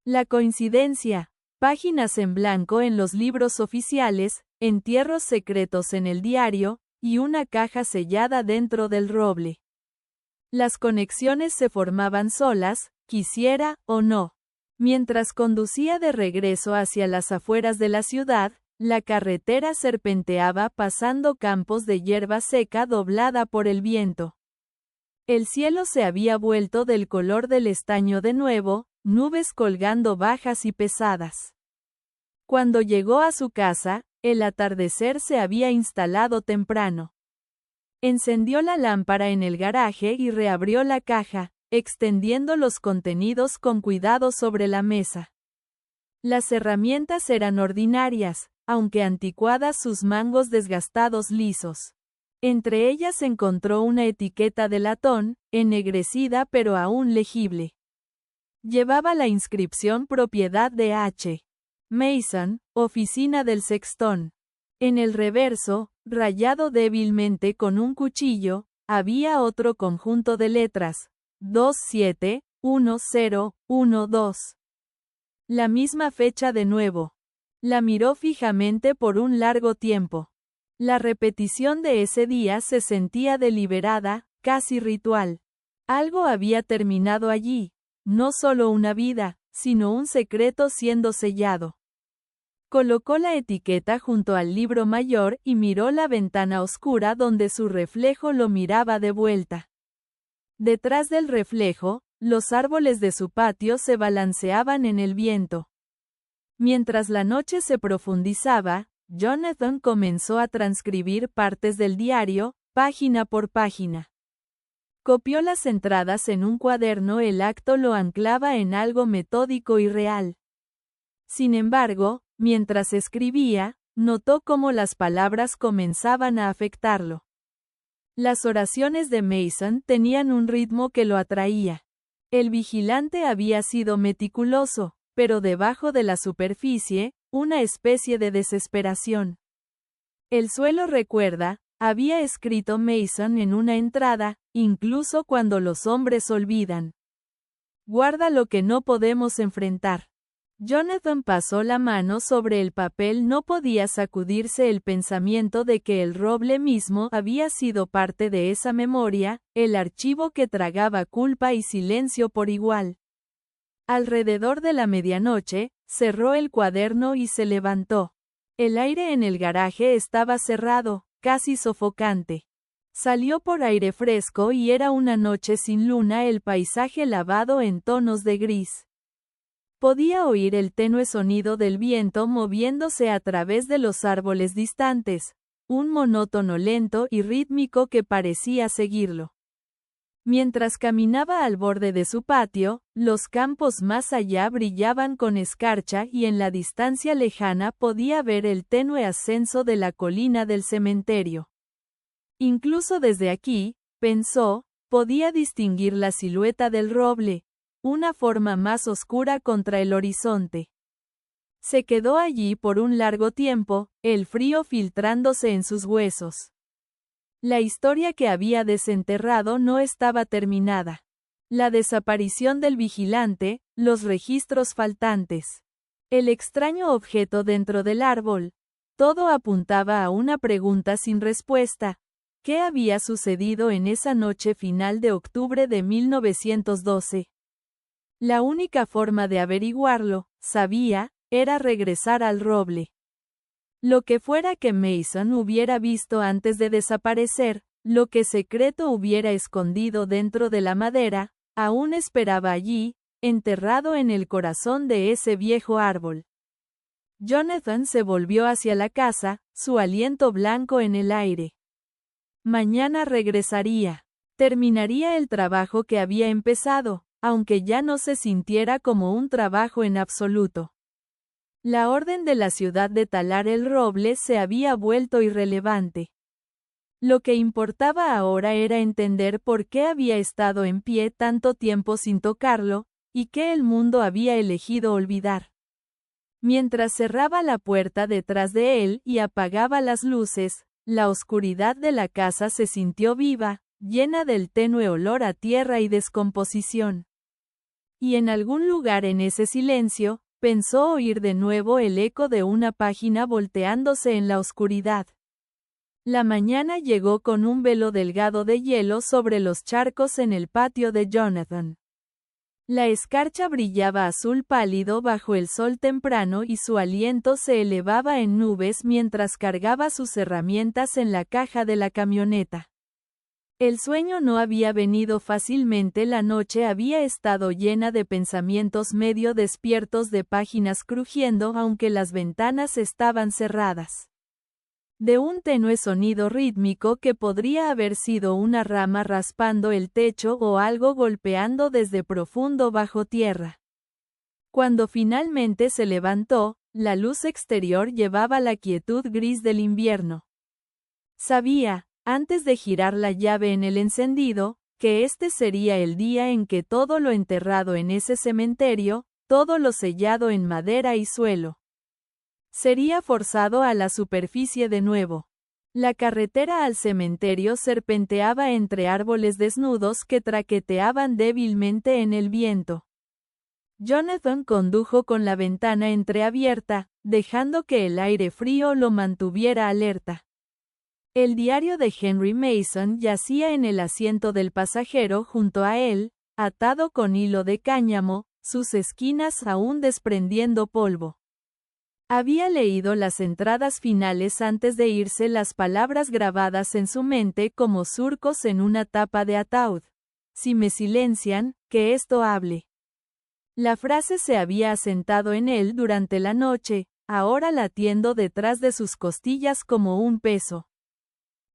Speaker 1: La coincidencia, páginas en blanco en los libros oficiales, entierros secretos en el diario, y una caja sellada dentro del roble. Las conexiones se formaban solas, quisiera o no. Mientras conducía de regreso hacia las afueras de la ciudad, la carretera serpenteaba pasando campos de hierba seca doblada por el viento. El cielo se había vuelto del color del estaño de nuevo, nubes colgando bajas y pesadas. Cuando llegó a su casa, el atardecer se había instalado temprano. Encendió la lámpara en el garaje y reabrió la caja, extendiendo los contenidos con cuidado sobre la mesa. Las herramientas eran ordinarias, aunque anticuadas, sus mangos desgastados lisos. Entre ellas encontró una etiqueta de latón, ennegrecida pero aún legible. Llevaba la inscripción propiedad de H. Mason, oficina del sextón. En el reverso, rayado débilmente con un cuchillo, había otro conjunto de letras. 271012. La misma fecha de nuevo. La miró fijamente por un largo tiempo. La repetición de ese día se sentía deliberada, casi ritual. Algo había terminado allí, no solo una vida, sino un secreto siendo sellado. Colocó la etiqueta junto al libro mayor y miró la ventana oscura donde su reflejo lo miraba de vuelta. Detrás del reflejo, los árboles de su patio se balanceaban en el viento. Mientras la noche se profundizaba, Jonathan comenzó a transcribir partes del diario, página por página. Copió las entradas en un cuaderno, el acto lo anclaba en algo metódico y real. Sin embargo, mientras escribía, notó cómo las palabras comenzaban a afectarlo. Las oraciones de Mason tenían un ritmo que lo atraía. El vigilante había sido meticuloso, pero debajo de la superficie, una especie de desesperación. El suelo recuerda, había escrito Mason en una entrada, incluso cuando los hombres olvidan. Guarda lo que no podemos enfrentar. Jonathan pasó la mano sobre el papel, no podía sacudirse el pensamiento de que el roble mismo había sido parte de esa memoria, el archivo que tragaba culpa y silencio por igual. Alrededor de la medianoche, cerró el cuaderno y se levantó. El aire en el garaje estaba cerrado, casi sofocante. Salió por aire fresco y era una noche sin luna, el paisaje lavado en tonos de gris. Podía oír el tenue sonido del viento moviéndose a través de los árboles distantes, un monótono lento y rítmico que parecía seguirlo. Mientras caminaba al borde de su patio, los campos más allá brillaban con escarcha y en la distancia lejana podía ver el tenue ascenso de la colina del cementerio. Incluso desde aquí, pensó, podía distinguir la silueta del roble, una forma más oscura contra el horizonte. Se quedó allí por un largo tiempo, el frío filtrándose en sus huesos. La historia que había desenterrado no estaba terminada. La desaparición del vigilante, los registros faltantes. El extraño objeto dentro del árbol. Todo apuntaba a una pregunta sin respuesta. ¿Qué había sucedido en esa noche final de octubre de 1912? La única forma de averiguarlo, sabía, era regresar al roble. Lo que fuera que Mason hubiera visto antes de desaparecer, lo que secreto hubiera escondido dentro de la madera, aún esperaba allí, enterrado en el corazón de ese viejo árbol. Jonathan se volvió hacia la casa, su aliento blanco en el aire. Mañana regresaría. Terminaría el trabajo que había empezado, aunque ya no se sintiera como un trabajo en absoluto. La orden de la ciudad de talar el roble se había vuelto irrelevante. Lo que importaba ahora era entender por qué había estado en pie tanto tiempo sin tocarlo, y qué el mundo había elegido olvidar. Mientras cerraba la puerta detrás de él y apagaba las luces, la oscuridad de la casa se sintió viva, llena del tenue olor a tierra y descomposición. Y en algún lugar en ese silencio, pensó oír de nuevo el eco de una página volteándose en la oscuridad. La mañana llegó con un velo delgado de hielo sobre los charcos en el patio de Jonathan. La escarcha brillaba azul pálido bajo el sol temprano y su aliento se elevaba en nubes mientras cargaba sus herramientas en la caja de la camioneta. El sueño no había venido fácilmente, la noche había estado llena de pensamientos medio despiertos, de páginas crujiendo aunque las ventanas estaban cerradas. De un tenue sonido rítmico que podría haber sido una rama raspando el techo o algo golpeando desde profundo bajo tierra. Cuando finalmente se levantó, la luz exterior llevaba la quietud gris del invierno. Sabía, antes de girar la llave en el encendido, que este sería el día en que todo lo enterrado en ese cementerio, todo lo sellado en madera y suelo, sería forzado a la superficie de nuevo. La carretera al cementerio serpenteaba entre árboles desnudos que traqueteaban débilmente en el viento. Jonathan condujo con la ventana entreabierta, dejando que el aire frío lo mantuviera alerta. El diario de Henry Mason yacía en el asiento del pasajero junto a él, atado con hilo de cáñamo, sus esquinas aún desprendiendo polvo. Había leído las entradas finales antes de irse, las palabras grabadas en su mente como surcos en una tapa de ataúd. Si me silencian, que esto hable. La frase se había asentado en él durante la noche, ahora latiendo detrás de sus costillas como un peso.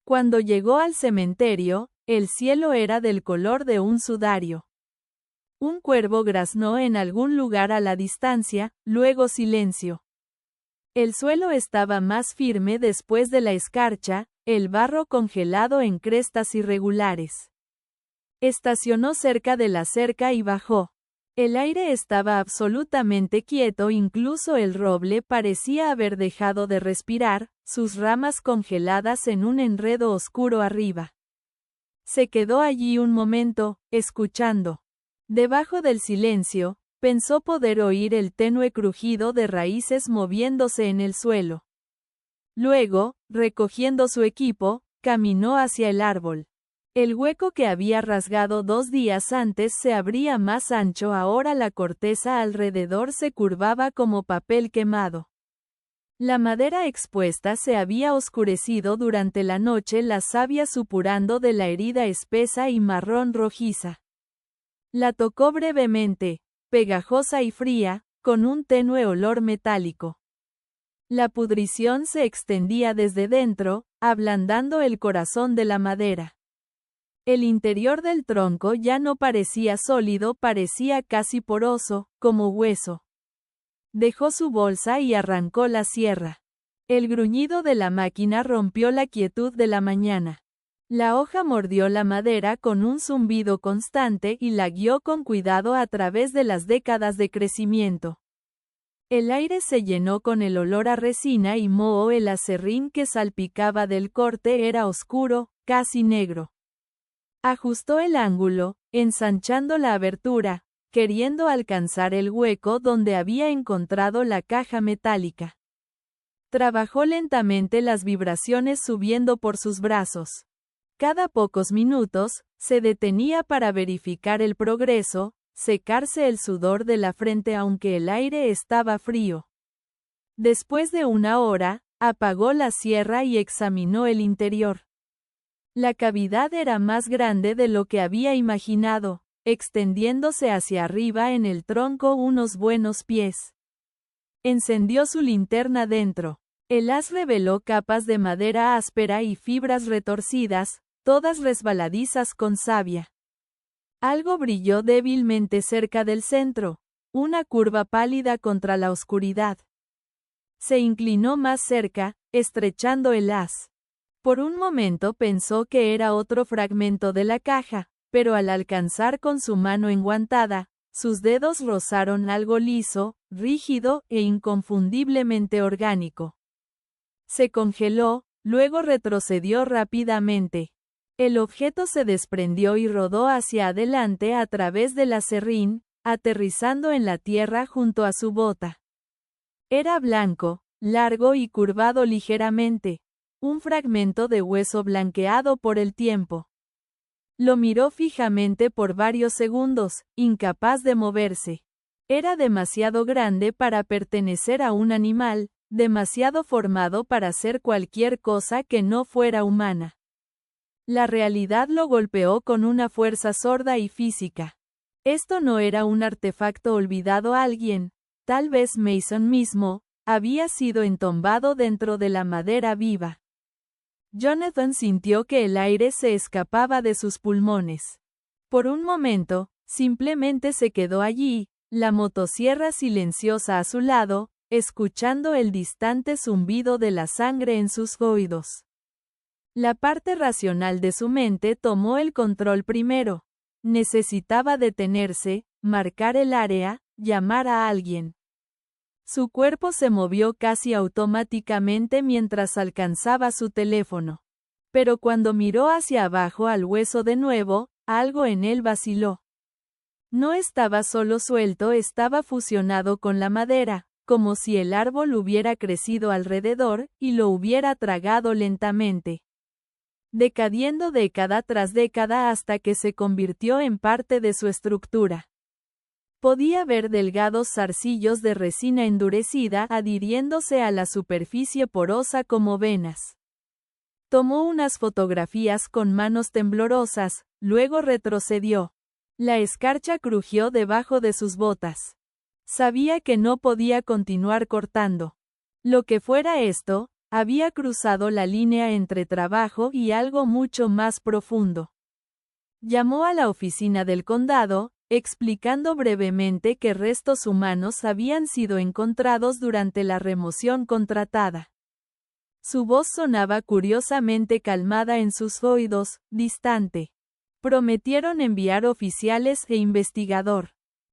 Speaker 1: Cuando llegó al cementerio, el cielo era del color de un sudario. Un cuervo graznó en algún lugar a la distancia, luego silencio. El suelo estaba más firme después de la escarcha, el barro congelado en crestas irregulares. Estacionó cerca de la cerca y bajó. El aire estaba absolutamente quieto, incluso el roble parecía haber dejado de respirar, sus ramas congeladas en un enredo oscuro arriba. Se quedó allí un momento, escuchando. Debajo del silencio, pensó poder oír el tenue crujido de raíces moviéndose en el suelo. Luego, recogiendo su equipo, caminó hacia el árbol. El hueco que había rasgado 2 días antes se abría más ancho, ahora la corteza alrededor se curvaba como papel quemado. La madera expuesta se había oscurecido durante la noche, la savia supurando de la herida espesa y marrón rojiza. La tocó brevemente, pegajosa y fría, con un tenue olor metálico. La pudrición se extendía desde dentro, ablandando el corazón de la madera. El interior del tronco ya no parecía sólido, parecía casi poroso, como hueso. Dejó su bolsa y arrancó la sierra. El gruñido de la máquina rompió la quietud de la mañana. La hoja mordió la madera con un zumbido constante y la guió con cuidado a través de las décadas de crecimiento. El aire se llenó con el olor a resina y moho, el acerrín que salpicaba del corte era oscuro, casi negro. Ajustó el ángulo, ensanchando la abertura, queriendo alcanzar el hueco donde había encontrado la caja metálica. Trabajó lentamente, las vibraciones subiendo por sus brazos. Cada pocos minutos, se detenía para verificar el progreso, secarse el sudor de la frente aunque el aire estaba frío. Después de una hora, apagó la sierra y examinó el interior. La cavidad era más grande de lo que había imaginado, extendiéndose hacia arriba en el tronco unos buenos pies. Encendió su linterna dentro. El haz reveló capas de madera áspera y fibras retorcidas, todas resbaladizas con savia. Algo brilló débilmente cerca del centro, una curva pálida contra la oscuridad. Se inclinó más cerca, estrechando el haz. Por un momento pensó que era otro fragmento de la caja, pero al alcanzar con su mano enguantada, sus dedos rozaron algo liso, rígido e inconfundiblemente orgánico. Se congeló, luego retrocedió rápidamente. El objeto se desprendió y rodó hacia adelante a través del aserrín, aterrizando en la tierra junto a su bota. Era blanco, largo y curvado ligeramente, un fragmento de hueso blanqueado por el tiempo. Lo miró fijamente por varios segundos, incapaz de moverse. Era demasiado grande para pertenecer a un animal, demasiado formado para hacer cualquier cosa que no fuera humana. La realidad lo golpeó con una fuerza sorda y física. Esto no era un artefacto olvidado. Alguien, tal vez Mason mismo, había sido entombado dentro de la madera viva. Jonathan sintió que el aire se escapaba de sus pulmones. Por un momento, simplemente se quedó allí, la motosierra silenciosa a su lado, escuchando el distante zumbido de la sangre en sus oídos. La parte racional de su mente tomó el control primero. Necesitaba detenerse, marcar el área, llamar a alguien. Su cuerpo se movió casi automáticamente mientras alcanzaba su teléfono. Pero cuando miró hacia abajo al hueso de nuevo, algo en él vaciló. No estaba solo suelto, estaba fusionado con la madera, como si el árbol hubiera crecido alrededor y lo hubiera tragado lentamente, decadiendo década tras década hasta que se convirtió en parte de su estructura. Podía ver delgados zarcillos de resina endurecida adhiriéndose a la superficie porosa como venas. Tomó unas fotografías con manos temblorosas, luego retrocedió. La escarcha crujió debajo de sus botas. Sabía que no podía continuar cortando. Lo que fuera esto, había cruzado la línea entre trabajo y algo mucho más profundo. Llamó a la oficina del condado, explicando brevemente que restos humanos habían sido encontrados durante la remoción contratada. Su voz sonaba curiosamente calmada en sus oídos, distante. Prometieron enviar oficiales e investigador.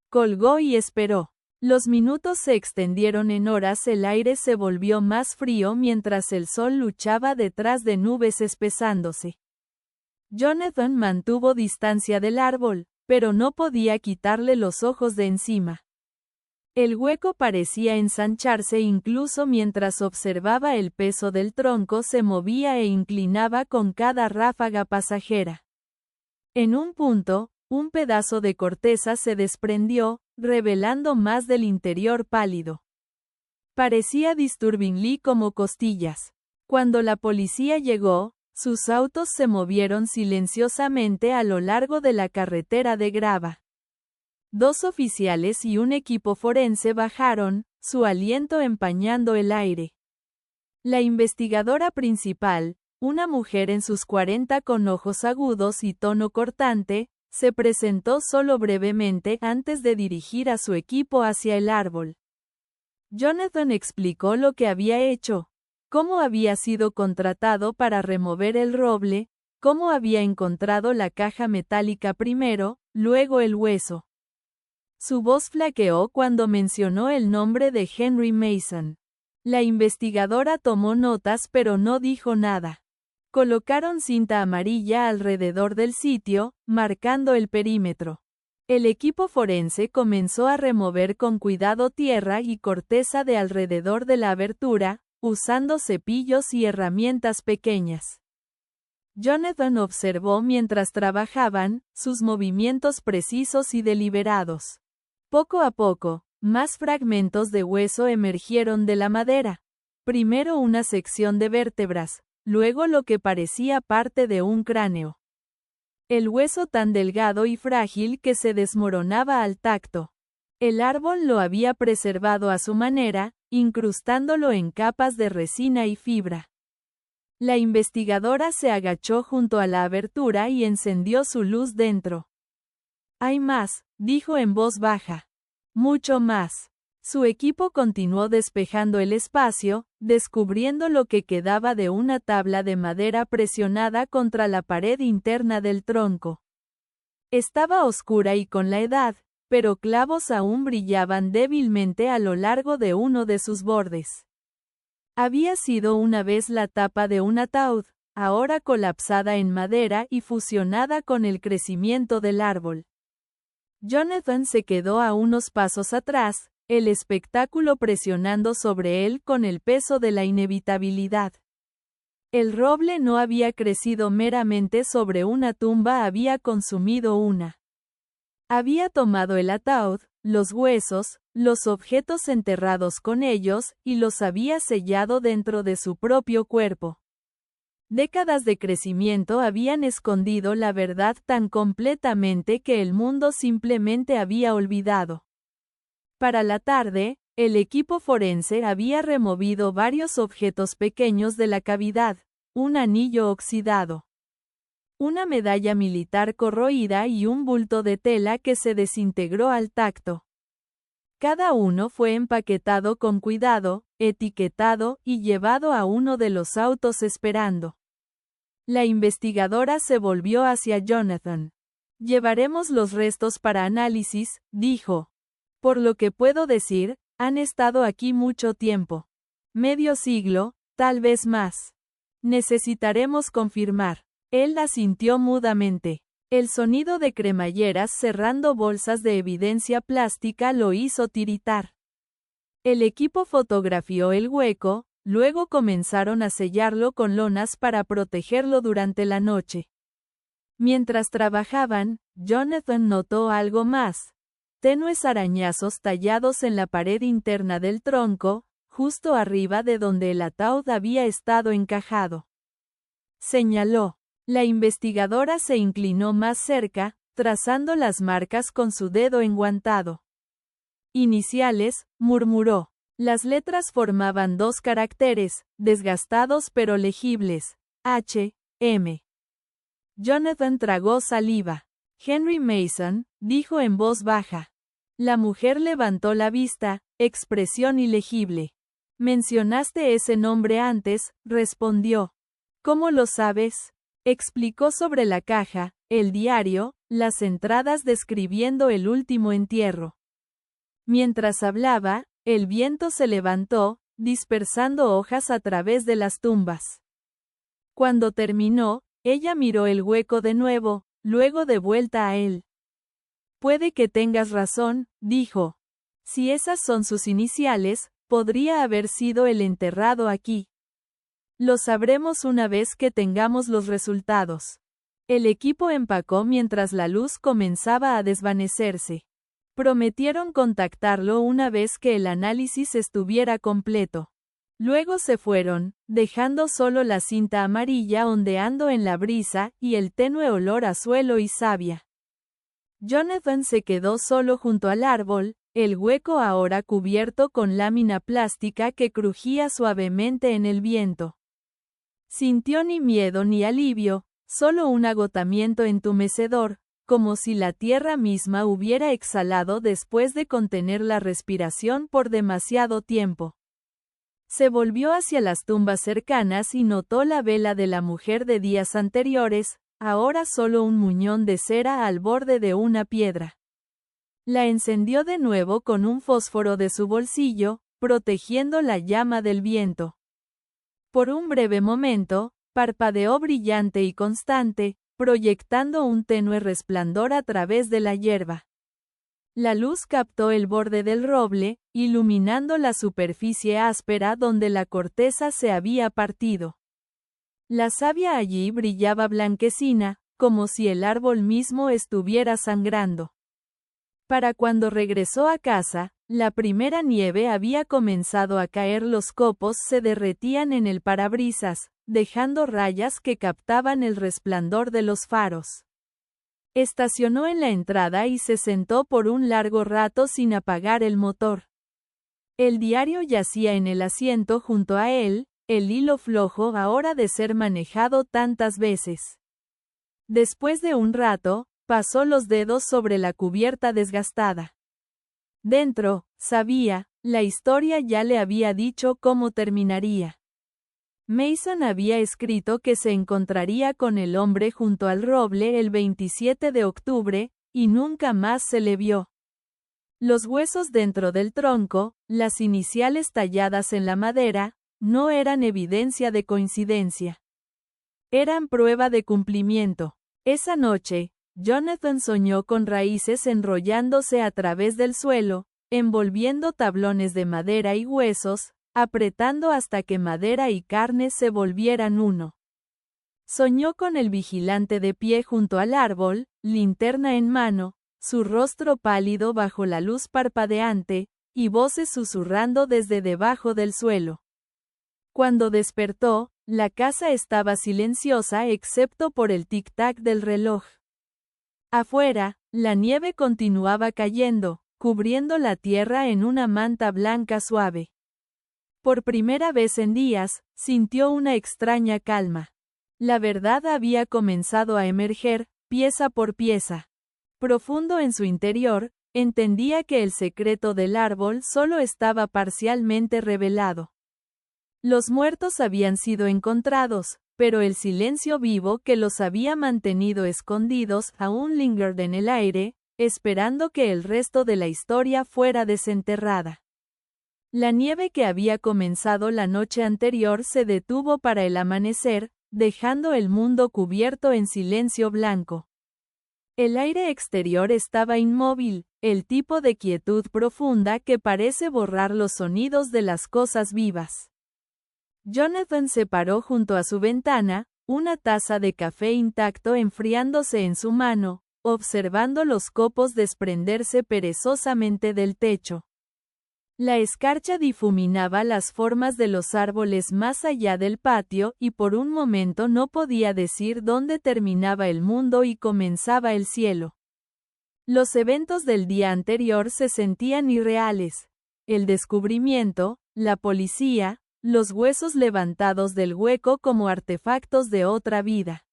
Speaker 1: Colgó y esperó. Los minutos se extendieron en horas, el aire se volvió más frío mientras el sol luchaba detrás de nubes espesándose. Jonathan mantuvo distancia del árbol, pero no podía quitarle los ojos de encima. El hueco parecía ensancharse incluso mientras observaba. El peso del tronco se movía e inclinaba con cada ráfaga pasajera. En un punto, un pedazo de corteza se desprendió, revelando más del interior pálido. Parecía disturbingly como costillas. Cuando la policía llegó, sus autos se movieron silenciosamente a lo largo de la carretera de grava. 2 oficiales y un equipo forense bajaron, su aliento empañando el aire. La investigadora principal, una mujer en sus 40 con ojos agudos y tono cortante, se presentó solo brevemente antes de dirigir a su equipo hacia el árbol. Jonathan explicó lo que había hecho, cómo había sido contratado para remover el roble, cómo había encontrado la caja metálica primero, luego el hueso. Su voz flaqueó cuando mencionó el nombre de Henry Mason. La investigadora tomó notas pero no dijo nada. Colocaron cinta amarilla alrededor del sitio, marcando el perímetro. El equipo forense comenzó a remover con cuidado tierra y corteza de alrededor de la abertura, usando cepillos y herramientas pequeñas. Jonathan observó mientras trabajaban, sus movimientos precisos y deliberados. Poco a poco, más fragmentos de hueso emergieron de la madera. Primero una sección de vértebras, luego lo que parecía parte de un cráneo. El hueso tan delgado y frágil que se desmoronaba al tacto. El árbol lo había preservado a su manera, incrustándolo en capas de resina y fibra. La investigadora se agachó junto a la abertura y encendió su luz dentro. «Hay más», dijo en voz baja. «Mucho más». Su equipo continuó despejando el espacio, descubriendo lo que quedaba de una tabla de madera presionada contra la pared interna del tronco. Estaba oscura y con la edad, pero clavos aún brillaban débilmente a lo largo de uno de sus bordes. Había sido una vez la tapa de un ataúd, ahora colapsada en madera y fusionada con el crecimiento del árbol. Jonathan se quedó a unos pasos atrás, el espectáculo presionando sobre él con el peso de la inevitabilidad. El roble no había crecido meramente sobre una tumba, había consumido una. Había tomado el ataúd, los huesos, los objetos enterrados con ellos, y los había sellado dentro de su propio cuerpo. Décadas de crecimiento habían escondido la verdad tan completamente que el mundo simplemente había olvidado. Para la tarde, el equipo forense había removido varios objetos pequeños de la cavidad, un anillo oxidado, una medalla militar corroída y un bulto de tela que se desintegró al tacto. Cada uno fue empaquetado con cuidado, etiquetado y llevado a uno de los autos esperando. La investigadora se volvió hacia Jonathan. «Llevaremos los restos para análisis», dijo. «Por lo que puedo decir, han estado aquí mucho tiempo. Medio siglo, tal vez más. Necesitaremos confirmar». Él asintió mudamente. El sonido de cremalleras cerrando bolsas de evidencia plástica lo hizo tiritar. El equipo fotografió el hueco, luego comenzaron a sellarlo con lonas para protegerlo durante la noche. Mientras trabajaban, Jonathan notó algo más. Tenues arañazos tallados en la pared interna del tronco, justo arriba de donde el ataúd había estado encajado. Señaló. La investigadora se inclinó más cerca, trazando las marcas con su dedo enguantado. «Iniciales», murmuró. Las letras formaban dos caracteres, desgastados pero legibles. H, M. Jonathan tragó saliva. «Henry Mason», dijo en voz baja. La mujer levantó la vista, expresión ilegible. «Mencionaste ese nombre antes», respondió. «¿Cómo lo sabes?». Explicó sobre la caja, el diario, las entradas describiendo el último entierro. Mientras hablaba, el viento se levantó, dispersando hojas a través de las tumbas. Cuando terminó, ella miró el hueco de nuevo, luego de vuelta a él. «Puede que tengas razón», dijo. «Si esas son sus iniciales, podría haber sido el enterrado aquí. Lo sabremos una vez que tengamos los resultados». El equipo empacó mientras la luz comenzaba a desvanecerse. Prometieron contactarlo una vez que el análisis estuviera completo. Luego se fueron, dejando solo la cinta amarilla ondeando en la brisa y el tenue olor a suelo y savia. Jonathan se quedó solo junto al árbol, el hueco ahora cubierto con lámina plástica que crujía suavemente en el viento. Sintió ni miedo ni alivio, solo un agotamiento entumecedor, como si la tierra misma hubiera exhalado después de contener la respiración por demasiado tiempo. Se volvió hacia las tumbas cercanas y notó la vela de la mujer de días anteriores, ahora solo un muñón de cera al borde de una piedra. La encendió de nuevo con un fósforo de su bolsillo, protegiendo la llama del viento. Por un breve momento, parpadeó brillante y constante, proyectando un tenue resplandor a través de la hierba. La luz captó el borde del roble, iluminando la superficie áspera donde la corteza se había partido. La savia allí brillaba blanquecina, como si el árbol mismo estuviera sangrando. Para cuando regresó a casa, la primera nieve había comenzado a caer, los copos se derretían en el parabrisas, dejando rayas que captaban el resplandor de los faros. Estacionó en la entrada y se sentó por un largo rato sin apagar el motor. El diario yacía en el asiento junto a él, el hilo flojo ahora de ser manejado tantas veces. Después de un rato, pasó los dedos sobre la cubierta desgastada. Dentro, sabía, la historia ya le había dicho cómo terminaría. Mason había escrito que se encontraría con el hombre junto al roble el 27 de octubre, y nunca más se le vio. Los huesos dentro del tronco, las iniciales talladas en la madera, no eran evidencia de coincidencia. Eran prueba de cumplimiento. Esa noche, Jonathan soñó con raíces enrollándose a través del suelo, envolviendo tablones de madera y huesos, apretando hasta que madera y carne se volvieran uno. Soñó con el vigilante de pie junto al árbol, linterna en mano, su rostro pálido bajo la luz parpadeante, y voces susurrando desde debajo del suelo. Cuando despertó, la casa estaba silenciosa excepto por el tic-tac del reloj. Afuera, la nieve continuaba cayendo, cubriendo la tierra en una manta blanca suave. Por primera vez en días, sintió una extraña calma. La verdad había comenzado a emerger, pieza por pieza. Profundo en su interior, entendía que el secreto del árbol solo estaba parcialmente revelado. Los muertos habían sido encontrados, pero el silencio vivo que los había mantenido escondidos aún lingered en el aire, esperando que el resto de la historia fuera desenterrada. La nieve que había comenzado la noche anterior se detuvo para el amanecer, dejando el mundo cubierto en silencio blanco. El aire exterior estaba inmóvil, el tipo de quietud profunda que parece borrar los sonidos de las cosas vivas. Jonathan se paró junto a su ventana, una taza de café intacto enfriándose en su mano, observando los copos desprenderse perezosamente del techo. La escarcha difuminaba las formas de los árboles más allá del patio y por un momento no podía decir dónde terminaba el mundo y comenzaba el cielo. Los eventos del día anterior se sentían irreales. El descubrimiento, la policía, los huesos levantados del hueco como artefactos de otra vida.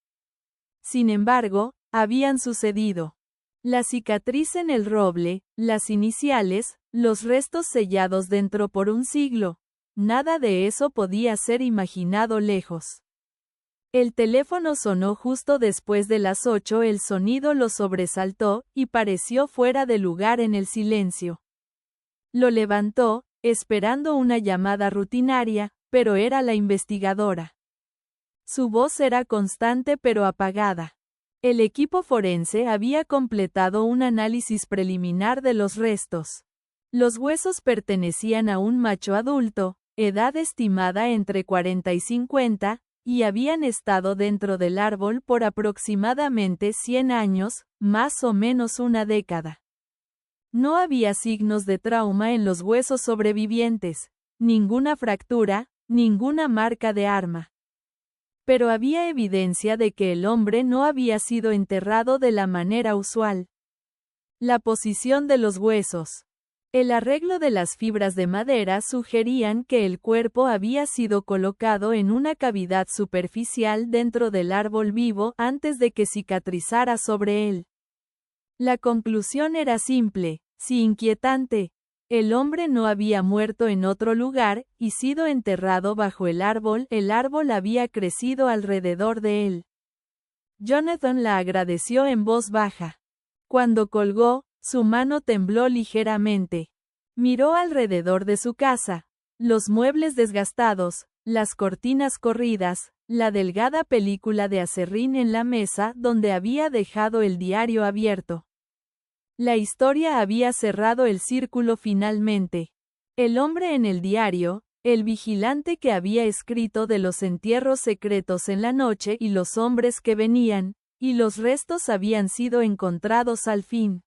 Speaker 1: Sin embargo, habían sucedido. La cicatriz en el roble, las iniciales, los restos sellados dentro por un siglo. Nada de eso podía ser imaginado lejos. El teléfono sonó justo después de las 8, el sonido lo sobresaltó, y pareció fuera de lugar en el silencio. Lo levantó, esperando una llamada rutinaria, pero era la investigadora. Su voz era constante pero apagada. El equipo forense había completado un análisis preliminar de los restos. Los huesos pertenecían a un macho adulto, edad estimada entre 40 y 50, y habían estado dentro del árbol por aproximadamente 100 años, más o menos una década. No había signos de trauma en los huesos sobrevivientes, ninguna fractura, ninguna marca de arma. Pero había evidencia de que el hombre no había sido enterrado de la manera usual. La posición de los huesos. El arreglo de las fibras de madera sugerían que el cuerpo había sido colocado en una cavidad superficial dentro del árbol vivo antes de que cicatrizara sobre él. La conclusión era simple, si inquietante. El hombre no había muerto en otro lugar, y sido enterrado bajo el árbol había crecido alrededor de él. Jonathan la agradeció en voz baja. Cuando colgó, su mano tembló ligeramente. Miró alrededor de su casa. Los muebles desgastados, las cortinas corridas, la delgada película de acerrín en la mesa donde había dejado el diario abierto. La historia había cerrado el círculo finalmente. El hombre en el diario, el vigilante que había escrito de los entierros secretos en la noche y los hombres que venían, y los restos habían sido encontrados al fin.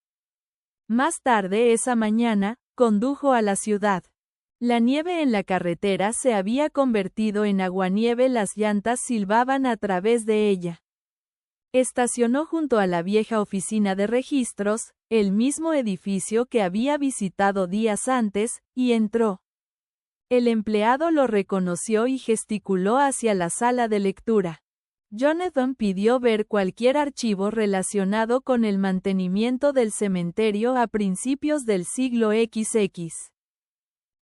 Speaker 1: Más tarde esa mañana, condujo a la ciudad. La nieve en la carretera se había convertido en aguanieve, las llantas silbaban a través de ella. Estacionó junto a la vieja oficina de registros, el mismo edificio que había visitado días antes, y entró. El empleado lo reconoció y gesticuló hacia la sala de lectura. Jonathan pidió ver cualquier archivo relacionado con el mantenimiento del cementerio a principios del siglo XX.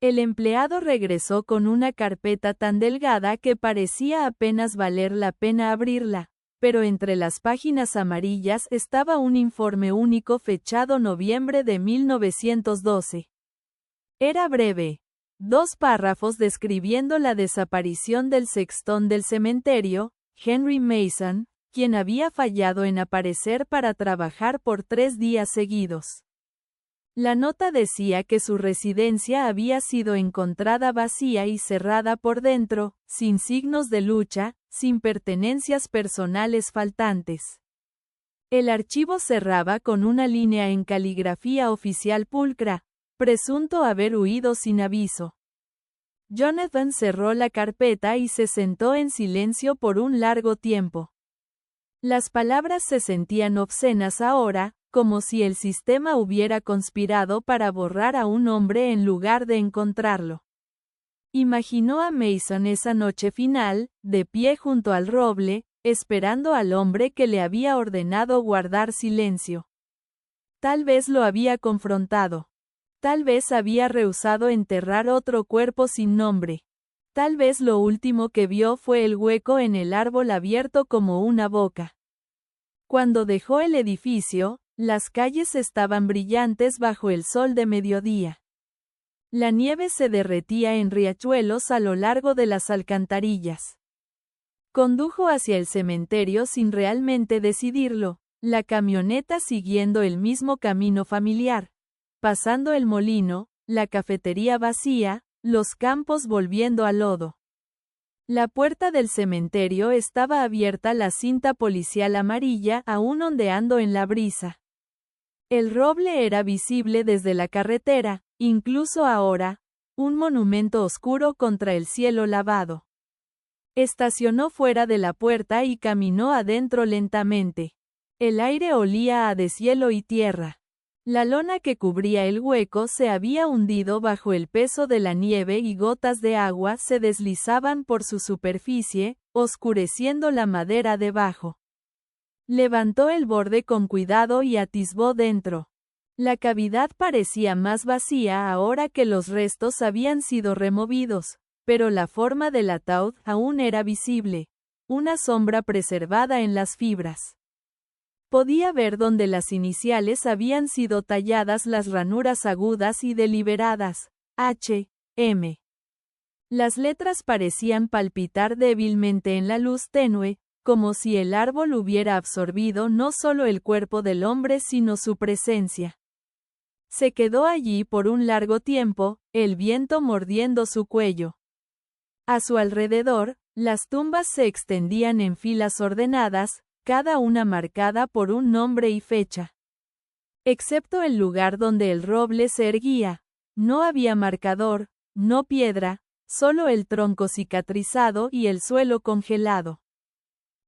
Speaker 1: El empleado regresó con una carpeta tan delgada que parecía apenas valer la pena abrirla, pero entre las páginas amarillas estaba un informe único fechado noviembre de 1912. Era breve. 2 párrafos describiendo la desaparición del sextón del cementerio, Henry Mason, quien había fallado en aparecer para trabajar por 3 días seguidos. La nota decía que su residencia había sido encontrada vacía y cerrada por dentro, sin signos de lucha, sin pertenencias personales faltantes. El archivo cerraba con una línea en caligrafía oficial pulcra, presunto haber huido sin aviso. Jonathan cerró la carpeta y se sentó en silencio por un largo tiempo. Las palabras se sentían obscenas ahora, como si el sistema hubiera conspirado para borrar a un hombre en lugar de encontrarlo. Imaginó a Mason esa noche final, de pie junto al roble, esperando al hombre que le había ordenado guardar silencio. Tal vez lo había confrontado. Tal vez había rehusado enterrar otro cuerpo sin nombre. Tal vez lo último que vio fue el hueco en el árbol abierto como una boca. Cuando dejó el edificio, las calles estaban brillantes bajo el sol de mediodía. La nieve se derretía en riachuelos a lo largo de las alcantarillas. Condujo hacia el cementerio sin realmente decidirlo, la camioneta siguiendo el mismo camino familiar. Pasando el molino, la cafetería vacía, los campos volviendo a lodo. La puerta del cementerio estaba abierta, la cinta policial amarilla aún ondeando en la brisa. El roble era visible desde la carretera, incluso ahora, un monumento oscuro contra el cielo lavado. Estacionó fuera de la puerta y caminó adentro lentamente. El aire olía a deshielo y tierra. La lona que cubría el hueco se había hundido bajo el peso de la nieve y gotas de agua se deslizaban por su superficie, oscureciendo la madera debajo. Levantó el borde con cuidado y atisbó dentro. La cavidad parecía más vacía ahora que los restos habían sido removidos, pero la forma del ataúd aún era visible, una sombra preservada en las fibras. Podía ver donde las iniciales habían sido talladas, las ranuras agudas y deliberadas, H, M. Las letras parecían palpitar débilmente en la luz tenue, como si el árbol hubiera absorbido no solo el cuerpo del hombre sino su presencia. Se quedó allí por un largo tiempo, el viento mordiendo su cuello. A su alrededor, las tumbas se extendían en filas ordenadas, cada una marcada por un nombre y fecha. Excepto el lugar donde el roble se erguía, no había marcador, no piedra, solo el tronco cicatrizado y el suelo congelado.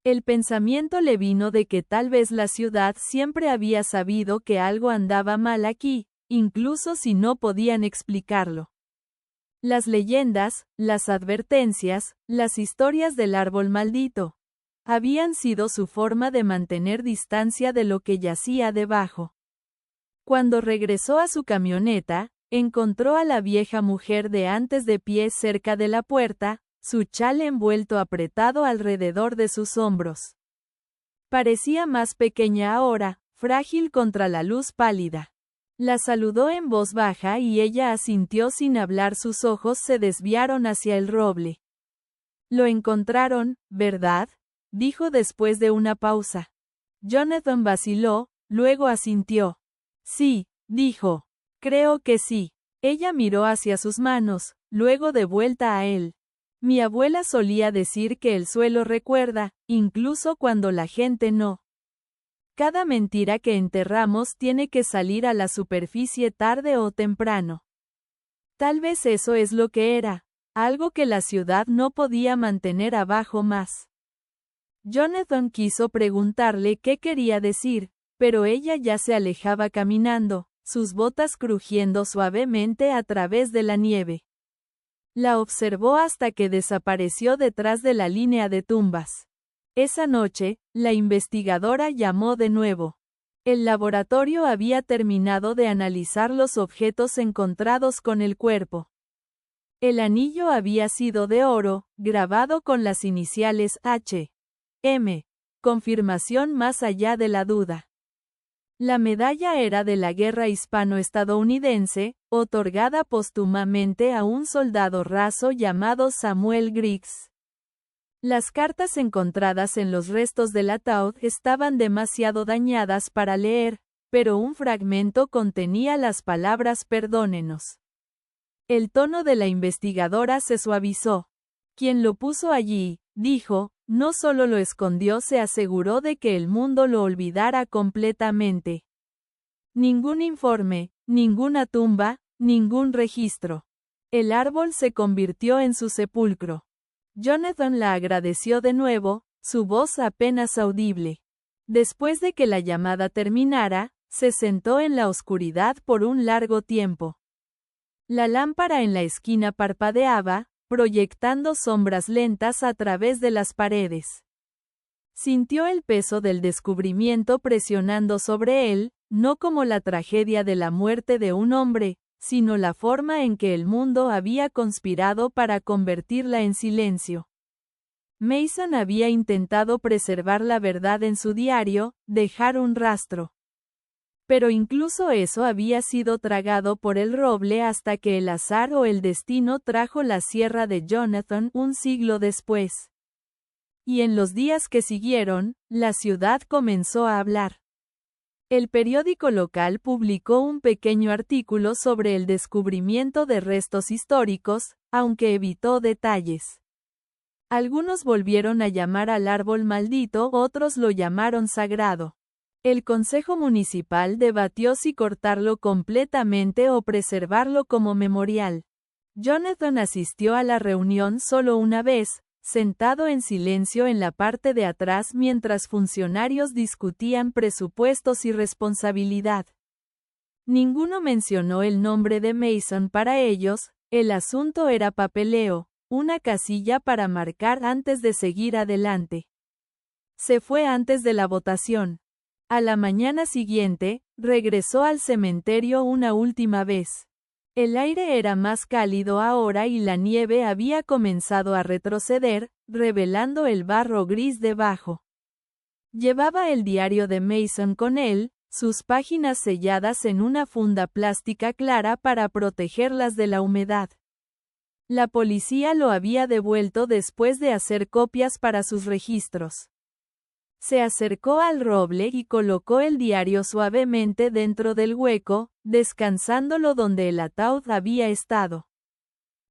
Speaker 1: El pensamiento le vino de que tal vez la ciudad siempre había sabido que algo andaba mal aquí, incluso si no podían explicarlo. Las leyendas, las advertencias, las historias del árbol maldito, habían sido su forma de mantener distancia de lo que yacía debajo. Cuando regresó a su camioneta, encontró a la vieja mujer de antes de pie cerca de la puerta, su chal envuelto apretado alrededor de sus hombros. Parecía más pequeña ahora, frágil contra la luz pálida. La saludó en voz baja y ella asintió sin hablar, sus ojos se desviaron hacia el roble. Lo encontraron, ¿verdad?, dijo después de una pausa. Jonathan vaciló, luego asintió. Sí, dijo. Creo que sí. Ella miró hacia sus manos, luego de vuelta a él. Mi abuela solía decir que el suelo recuerda, incluso cuando la gente no. Cada mentira que enterramos tiene que salir a la superficie tarde o temprano. Tal vez eso es lo que era, algo que la ciudad no podía mantener abajo más. Jonathan quiso preguntarle qué quería decir, pero ella ya se alejaba caminando, sus botas crujiendo suavemente a través de la nieve. La observó hasta que desapareció detrás de la línea de tumbas. Esa noche, la investigadora llamó de nuevo. El laboratorio había terminado de analizar los objetos encontrados con el cuerpo. El anillo había sido de oro, grabado con las iniciales H. M. Confirmación más allá de la duda. La medalla era de la guerra hispano-estadounidense, otorgada póstumamente a un soldado raso llamado Samuel Griggs. Las cartas encontradas en los restos del ataúd estaban demasiado dañadas para leer, pero un fragmento contenía las palabras perdónenos. El tono de la investigadora se suavizó. Quien lo puso allí, dijo, no solo lo escondió, se aseguró de que el mundo lo olvidara completamente. Ningún informe, ninguna tumba, ningún registro. El árbol se convirtió en su sepulcro. Jonathan la agradeció de nuevo, su voz apenas audible. Después de que la llamada terminara, se sentó en la oscuridad por un largo tiempo. La lámpara en la esquina parpadeaba, proyectando sombras lentas a través de las paredes. Sintió el peso del descubrimiento presionando sobre él, no como la tragedia de la muerte de un hombre, sino la forma en que el mundo había conspirado para convertirla en silencio. Mason había intentado preservar la verdad en su diario, dejar un rastro. Pero incluso eso había sido tragado por el roble hasta que el azar o el destino trajo la sierra de Jonathan un siglo después. Y en los días que siguieron, la ciudad comenzó a hablar. El periódico local publicó un pequeño artículo sobre el descubrimiento de restos históricos, aunque evitó detalles. Algunos volvieron a llamar al árbol maldito, otros lo llamaron sagrado. El Consejo Municipal debatió si cortarlo completamente o preservarlo como memorial. Jonathan asistió a la reunión solo una vez, sentado en silencio en la parte de atrás mientras funcionarios discutían presupuestos y responsabilidad. Ninguno mencionó el nombre de Mason para ellos, el asunto era papeleo, una casilla para marcar antes de seguir adelante. Se fue antes de la votación. A la mañana siguiente, regresó al cementerio una última vez. El aire era más cálido ahora y la nieve había comenzado a retroceder, revelando el barro gris debajo. Llevaba el diario de Mason con él, sus páginas selladas en una funda plástica clara para protegerlas de la humedad. La policía lo había devuelto después de hacer copias para sus registros. Se acercó al roble y colocó el diario suavemente dentro del hueco, descansándolo donde el ataúd había estado.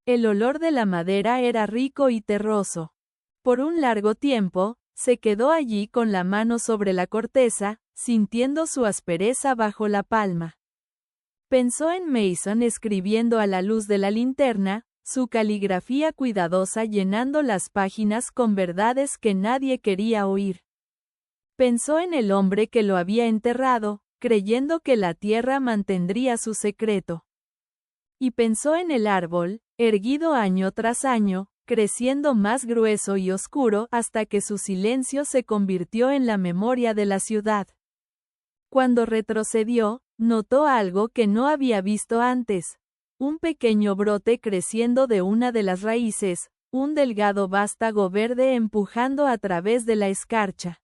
Speaker 1: El olor de la madera era rico y terroso. Por un largo tiempo, se quedó allí con la mano sobre la corteza, sintiendo su aspereza bajo la palma. Pensó en Mason escribiendo a la luz de la linterna, su caligrafía cuidadosa llenando las páginas con verdades que nadie quería oír. Pensó en el hombre que lo había enterrado, creyendo que la tierra mantendría su secreto. Y pensó en el árbol, erguido año tras año, creciendo más grueso y oscuro hasta que su silencio se convirtió en la memoria de la ciudad. Cuando retrocedió, notó algo que no había visto antes. Un pequeño brote creciendo de una de las raíces, un delgado vástago verde empujando a través de la escarcha.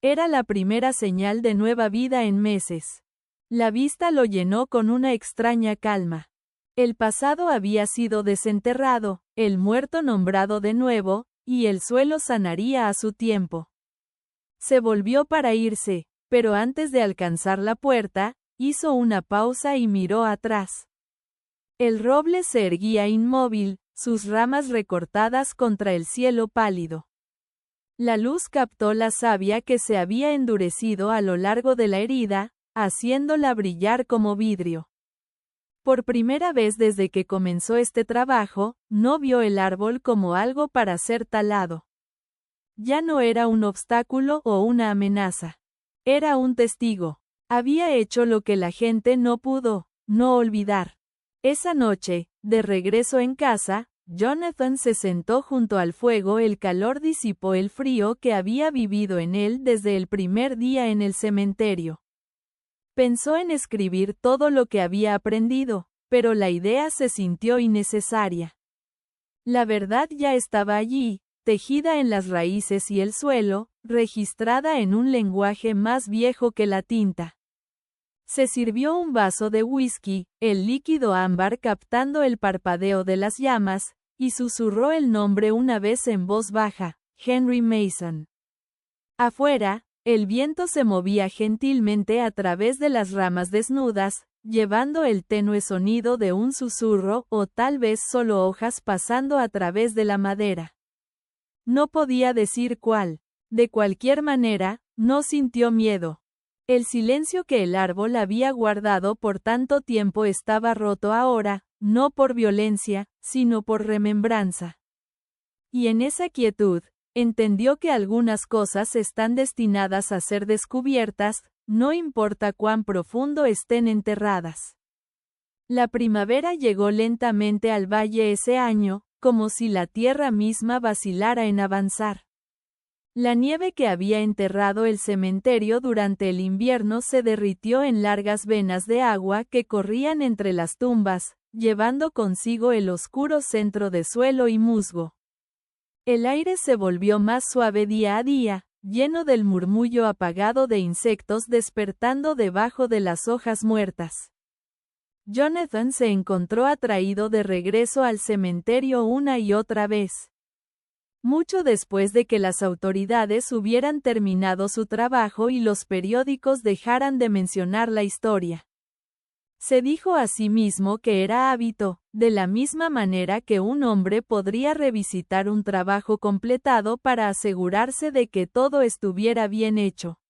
Speaker 1: Era la primera señal de nueva vida en meses. La vista lo llenó con una extraña calma. El pasado había sido desenterrado, el muerto nombrado de nuevo, y el suelo sanaría a su tiempo. Se volvió para irse, pero antes de alcanzar la puerta, hizo una pausa y miró atrás. El roble se erguía inmóvil, sus ramas recortadas contra el cielo pálido. La luz captó la savia que se había endurecido a lo largo de la herida, haciéndola brillar como vidrio. Por primera vez desde que comenzó este trabajo, no vio el árbol como algo para ser talado. Ya no era un obstáculo o una amenaza. Era un testigo. Había hecho lo que la gente no pudo, no olvidar. Esa noche, de regreso en casa, Jonathan se sentó junto al fuego. El calor disipó el frío que había vivido en él desde el primer día en el cementerio. Pensó en escribir todo lo que había aprendido, pero la idea se sintió innecesaria. La verdad ya estaba allí, tejida en las raíces y el suelo, registrada en un lenguaje más viejo que la tinta. Se sirvió un vaso de whisky, el líquido ámbar captando el parpadeo de las llamas, y susurró el nombre una vez en voz baja, Henry Mason. Afuera, el viento se movía gentilmente a través de las ramas desnudas, llevando el tenue sonido de un susurro o tal vez solo hojas pasando a través de la madera. No podía decir cuál. De cualquier manera, no sintió miedo. El silencio que el árbol había guardado por tanto tiempo estaba roto ahora, no por violencia, sino por remembranza. Y en esa quietud, entendió que algunas cosas están destinadas a ser descubiertas, no importa cuán profundo estén enterradas. La primavera llegó lentamente al valle ese año, como si la tierra misma vacilara en avanzar. La nieve que había enterrado el cementerio durante el invierno se derritió en largas venas de agua que corrían entre las tumbas, llevando consigo el oscuro centro de suelo y musgo. El aire se volvió más suave día a día, lleno del murmullo apagado de insectos despertando debajo de las hojas muertas. Jonathan se encontró atraído de regreso al cementerio una y otra vez. Mucho después de que las autoridades hubieran terminado su trabajo y los periódicos dejaran de mencionar la historia. Se dijo a sí mismo que era hábito, de la misma manera que un hombre podría revisitar un trabajo completado para asegurarse de que todo estuviera bien hecho.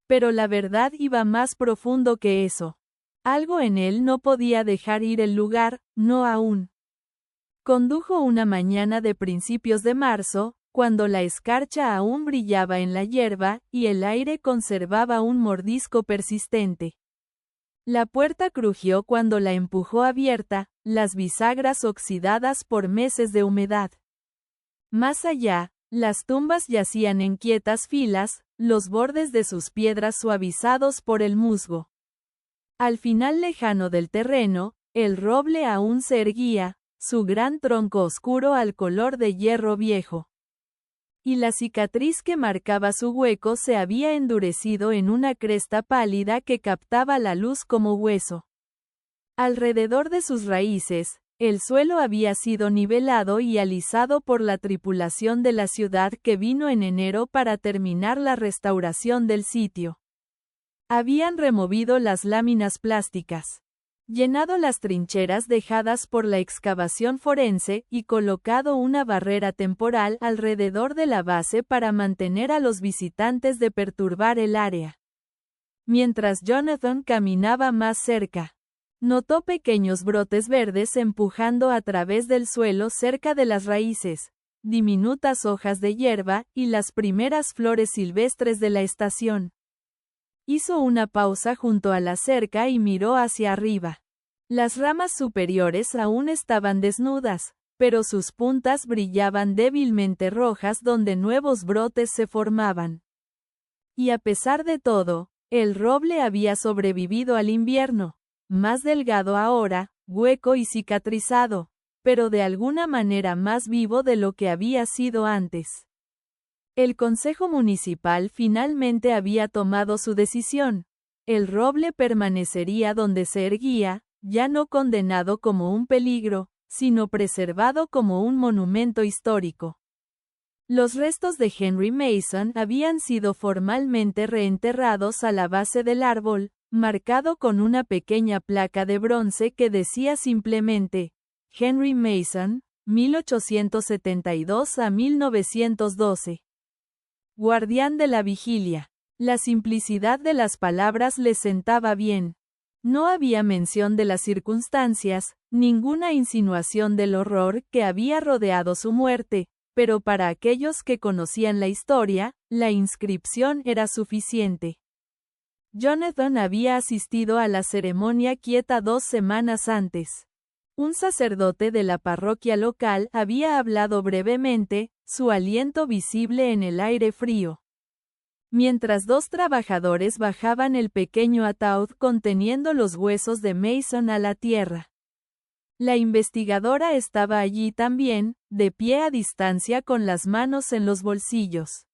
Speaker 1: Pero la verdad iba más profundo que eso. Algo en él no podía dejar ir el lugar, no aún. Condujo una mañana de principios de marzo, cuando la escarcha aún brillaba en la hierba, y el aire conservaba un mordisco persistente. La puerta crujió cuando la empujó abierta, las bisagras oxidadas por meses de humedad. Más allá, las tumbas yacían en quietas filas, los bordes de sus piedras suavizados por el musgo. Al final lejano del terreno, el roble aún se erguía, su gran tronco oscuro al color de hierro viejo. Y la cicatriz que marcaba su hueco se había endurecido en una cresta pálida que captaba la luz como hueso. Alrededor de sus raíces, el suelo había sido nivelado y alisado por la tripulación de la ciudad que vino en enero para terminar la restauración del sitio. Habían removido las láminas plásticas, llenado las trincheras dejadas por la excavación forense y colocado una barrera temporal alrededor de la base para mantener a los visitantes de perturbar el área. Mientras Jonathan caminaba más cerca, notó pequeños brotes verdes empujando a través del suelo cerca de las raíces, diminutas hojas de hierba y las primeras flores silvestres de la estación. Hizo una pausa junto a la cerca y miró hacia arriba. Las ramas superiores aún estaban desnudas, pero sus puntas brillaban débilmente rojas donde nuevos brotes se formaban. Y a pesar de todo, el roble había sobrevivido al invierno, más delgado ahora, hueco y cicatrizado, pero de alguna manera más vivo de lo que había sido antes. El Consejo Municipal finalmente había tomado su decisión. El roble permanecería donde se erguía, ya no condenado como un peligro, sino preservado como un monumento histórico. Los restos de Henry Mason habían sido formalmente reenterrados a la base del árbol, marcado con una pequeña placa de bronce que decía simplemente, Henry Mason, 1872 a 1912. Guardián de la vigilia. La simplicidad de las palabras le sentaba bien. No había mención de las circunstancias, ninguna insinuación del horror que había rodeado su muerte, pero para aquellos que conocían la historia, la inscripción era suficiente. Jonathan había asistido a la ceremonia quieta 2 semanas antes. Un sacerdote de la parroquia local había hablado brevemente, su aliento visible en el aire frío. Mientras 2 trabajadores bajaban el pequeño ataúd conteniendo los huesos de Mason a la tierra. La investigadora estaba allí también, de pie a distancia con las manos en los bolsillos.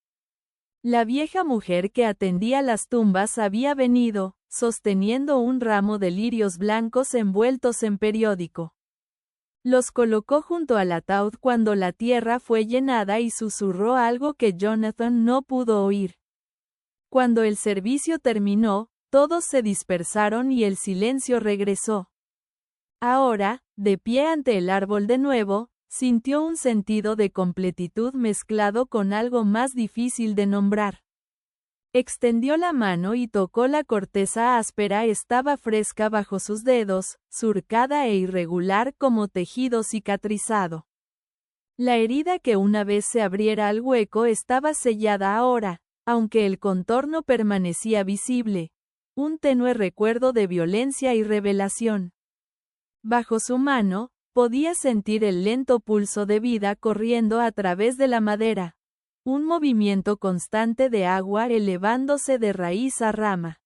Speaker 1: La vieja mujer que atendía las tumbas había venido, sosteniendo un ramo de lirios blancos envueltos en periódico. Los colocó junto al ataúd cuando la tierra fue llenada y susurró algo que Jonathan no pudo oír. Cuando el servicio terminó, todos se dispersaron y el silencio regresó. Ahora, de pie ante el árbol de nuevo, sintió un sentido de completitud mezclado con algo más difícil de nombrar. Extendió la mano y tocó la corteza áspera, estaba fresca bajo sus dedos, surcada e irregular como tejido cicatrizado. La herida que una vez se abriera al hueco estaba sellada ahora, aunque el contorno permanecía visible, un tenue recuerdo de violencia y revelación. Bajo su mano, podía sentir el lento pulso de vida corriendo a través de la madera, un movimiento constante de agua elevándose de raíz a rama.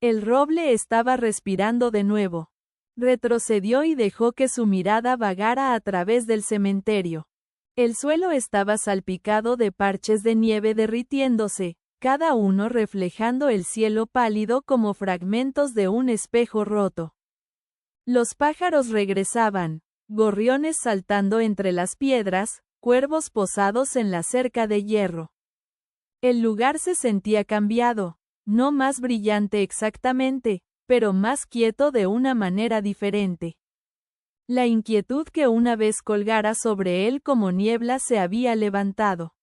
Speaker 1: El roble estaba respirando de nuevo. Retrocedió y dejó que su mirada vagara a través del cementerio. El suelo estaba salpicado de parches de nieve derritiéndose, cada uno reflejando el cielo pálido como fragmentos de un espejo roto. Los pájaros regresaban, gorriones saltando entre las piedras, cuervos posados en la cerca de hierro. El lugar se sentía cambiado, no más brillante exactamente, pero más quieto de una manera diferente. La inquietud que una vez colgara sobre él como niebla se había levantado.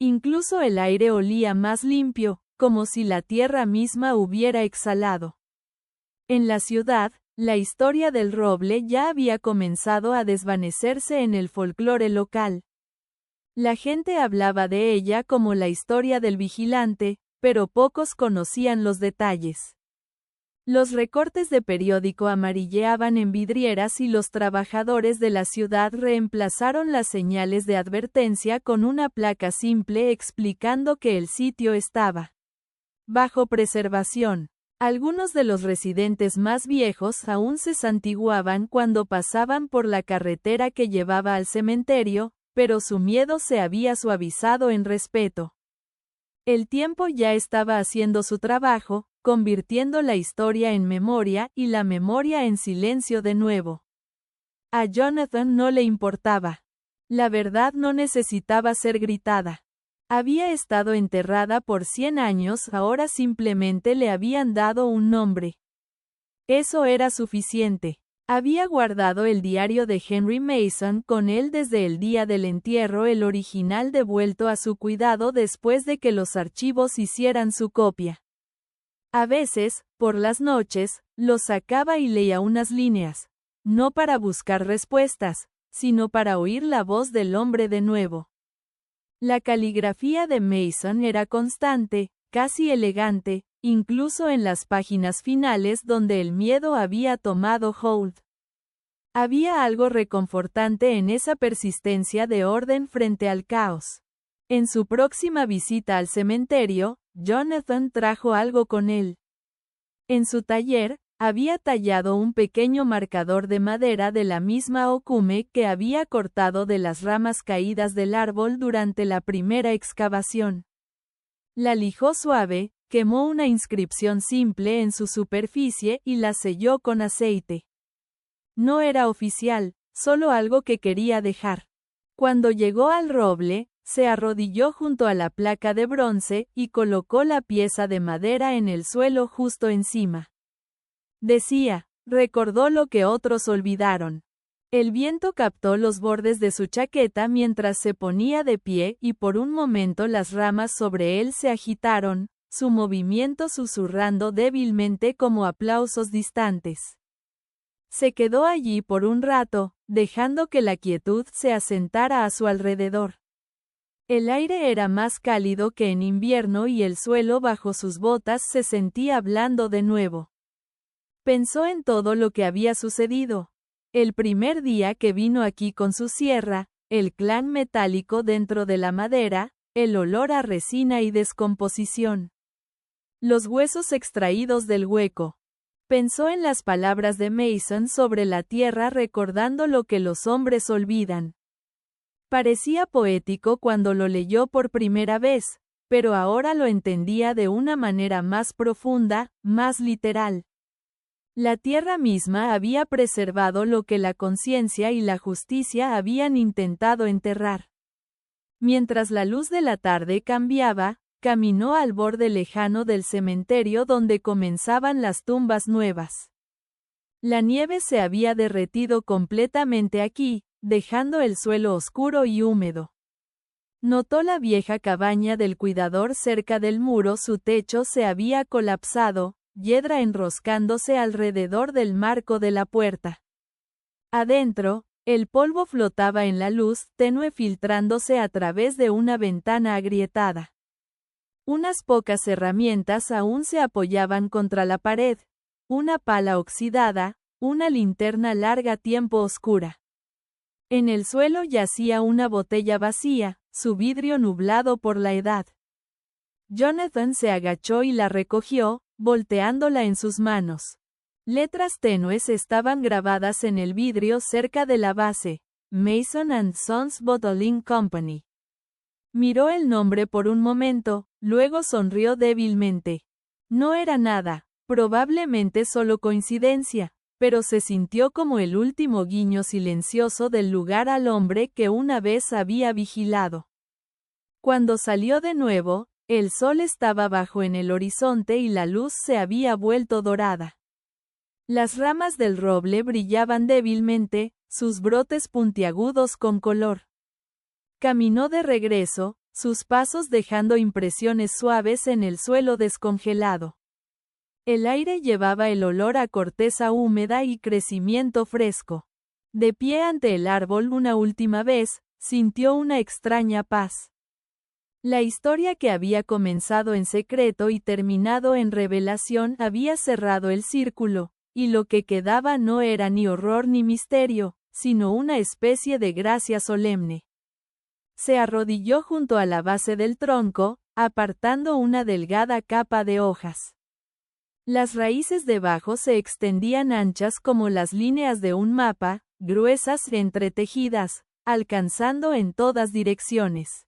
Speaker 1: Incluso el aire olía más limpio, como si la tierra misma hubiera exhalado. En la ciudad, la historia del roble ya había comenzado a desvanecerse en el folclore local. La gente hablaba de ella como la historia del vigilante, pero pocos conocían los detalles. Los recortes de periódico amarilleaban en vidrieras y los trabajadores de la ciudad reemplazaron las señales de advertencia con una placa simple explicando que el sitio estaba bajo preservación. Algunos de los residentes más viejos aún se santiguaban cuando pasaban por la carretera que llevaba al cementerio, pero su miedo se había suavizado en respeto. El tiempo ya estaba haciendo su trabajo, convirtiendo la historia en memoria y la memoria en silencio de nuevo. A Jonathan no le importaba. La verdad no necesitaba ser gritada. Había estado enterrada por 100 años, ahora simplemente le habían dado un nombre. Eso era suficiente. Había guardado el diario de Henry Mason con él desde el día del entierro, el original devuelto a su cuidado después de que los archivos hicieran su copia. A veces, por las noches, lo sacaba y leía unas líneas, no para buscar respuestas, sino para oír la voz del hombre de nuevo. La caligrafía de Mason era constante, casi elegante, incluso en las páginas finales donde el miedo había tomado hold. Había algo reconfortante en esa persistencia de orden frente al caos. En su próxima visita al cementerio, Jonathan trajo algo con él. En su taller, había tallado un pequeño marcador de madera de la misma ocume que había cortado de las ramas caídas del árbol durante la primera excavación. La lijó suave, quemó una inscripción simple en su superficie y la selló con aceite. No era oficial, solo algo que quería dejar. Cuando llegó al roble, Se arrodilló junto a la placa de bronce y colocó la pieza de madera en el suelo justo encima. Decía, recordó lo que otros olvidaron. El viento captó los bordes de su chaqueta mientras se ponía de pie y por un momento las ramas sobre él se agitaron, su movimiento susurrando débilmente como aplausos distantes. Se quedó allí por un rato, dejando que la quietud se asentara a su alrededor. El aire era más cálido que en invierno y el suelo bajo sus botas se sentía blando de nuevo. Pensó en todo lo que había sucedido. El primer día que vino aquí con su sierra, el clan metálico dentro de la madera, el olor a resina y descomposición. Los huesos extraídos del hueco. Pensó en las palabras de Mason sobre la tierra recordando lo que los hombres olvidan. Parecía poético cuando lo leyó por primera vez, pero ahora lo entendía de una manera más profunda, más literal. La tierra misma había preservado lo que la conciencia y la justicia habían intentado enterrar. Mientras la luz de la tarde cambiaba, caminó al borde lejano del cementerio donde comenzaban las tumbas nuevas. La nieve se había derretido completamente aquí, dejando el suelo oscuro y húmedo. Notó la vieja cabaña del cuidador cerca del muro, su techo se había colapsado, hiedra enroscándose alrededor del marco de la puerta. Adentro, el polvo flotaba en la luz tenue filtrándose a través de una ventana agrietada. Unas pocas herramientas aún se apoyaban contra la pared, una pala oxidada, una linterna larga tiempo oscura. En el suelo yacía una botella vacía, su vidrio nublado por la edad. Jonathan se agachó y la recogió, volteándola en sus manos. Letras tenues estaban grabadas en el vidrio cerca de la base, Mason & Sons Bottling Company. Miró el nombre por un momento, luego sonrió débilmente. No era nada, probablemente solo coincidencia, pero se sintió como el último guiño silencioso del lugar al hombre que una vez había vigilado. Cuando salió de nuevo, el sol estaba bajo en el horizonte y la luz se había vuelto dorada. Las ramas del roble brillaban débilmente, sus brotes puntiagudos con color. Caminó de regreso, sus pasos dejando impresiones suaves en el suelo descongelado. El aire llevaba el olor a corteza húmeda y crecimiento fresco. De pie ante el árbol una última vez, sintió una extraña paz. La historia que había comenzado en secreto y terminado en revelación había cerrado el círculo, y lo que quedaba no era ni horror ni misterio, sino una especie de gracia solemne. Se arrodilló junto a la base del tronco, apartando una delgada capa de hojas. Las raíces debajo se extendían anchas como las líneas de un mapa, gruesas y entretejidas, alcanzando en todas direcciones.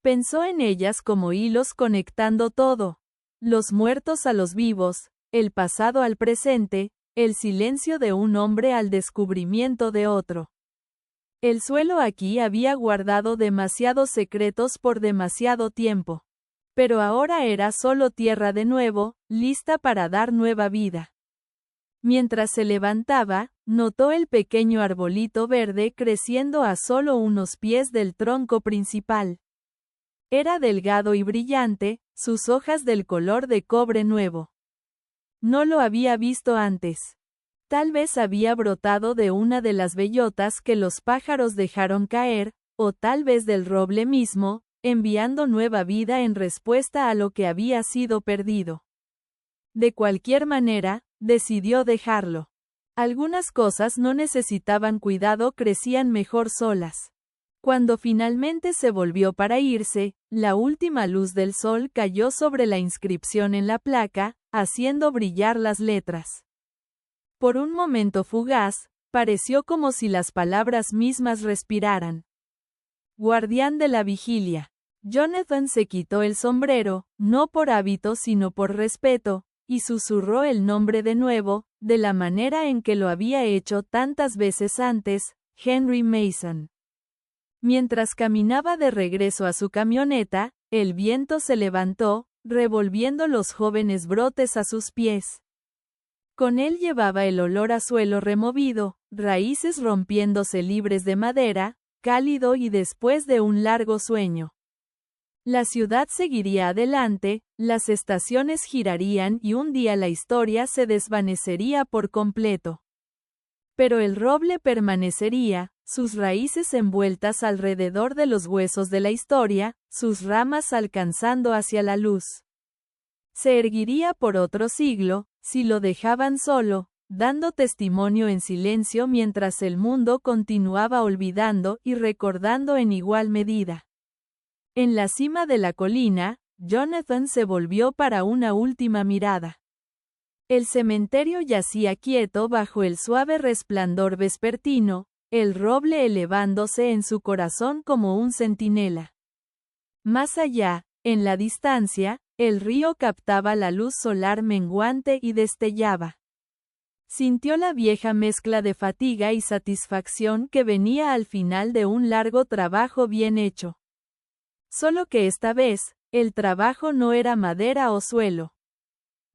Speaker 1: Pensó en ellas como hilos conectando todo, los muertos a los vivos, el pasado al presente, el silencio de un hombre al descubrimiento de otro. El suelo aquí había guardado demasiados secretos por demasiado tiempo. Pero ahora era solo tierra de nuevo, lista para dar nueva vida. Mientras se levantaba, notó el pequeño arbolito verde creciendo a solo unos pies del tronco principal. Era delgado y brillante, sus hojas del color de cobre nuevo. No lo había visto antes. Tal vez había brotado de una de las bellotas que los pájaros dejaron caer, o tal vez del roble mismo, enviando nueva vida en respuesta a lo que había sido perdido. De cualquier manera, decidió dejarlo. Algunas cosas no necesitaban cuidado, crecían mejor solas. Cuando finalmente se volvió para irse, la última luz del sol cayó sobre la inscripción en la placa, haciendo brillar las letras. Por un momento fugaz, pareció como si las palabras mismas respiraran. Guardián de la vigilia. Jonathan se quitó el sombrero, no por hábito sino por respeto, y susurró el nombre de nuevo, de la manera en que lo había hecho tantas veces antes, Henry Mason. Mientras caminaba de regreso a su camioneta, el viento se levantó, revolviendo los jóvenes brotes a sus pies. Con él llevaba el olor a suelo removido, raíces rompiéndose libres de madera, cálido y después de un largo sueño. La ciudad seguiría adelante, las estaciones girarían y un día la historia se desvanecería por completo. Pero el roble permanecería, sus raíces envueltas alrededor de los huesos de la historia, sus ramas alcanzando hacia la luz. Se erguiría por otro siglo, si lo dejaban solo, dando testimonio en silencio mientras el mundo continuaba olvidando y recordando en igual medida. En la cima de la colina, Jonathan se volvió para una última mirada. El cementerio yacía quieto bajo el suave resplandor vespertino, el roble elevándose en su corazón como un centinela. Más allá, en la distancia, el río captaba la luz solar menguante y destellaba. Sintió la vieja mezcla de fatiga y satisfacción que venía al final de un largo trabajo bien hecho. Solo que esta vez, el trabajo no era madera o suelo.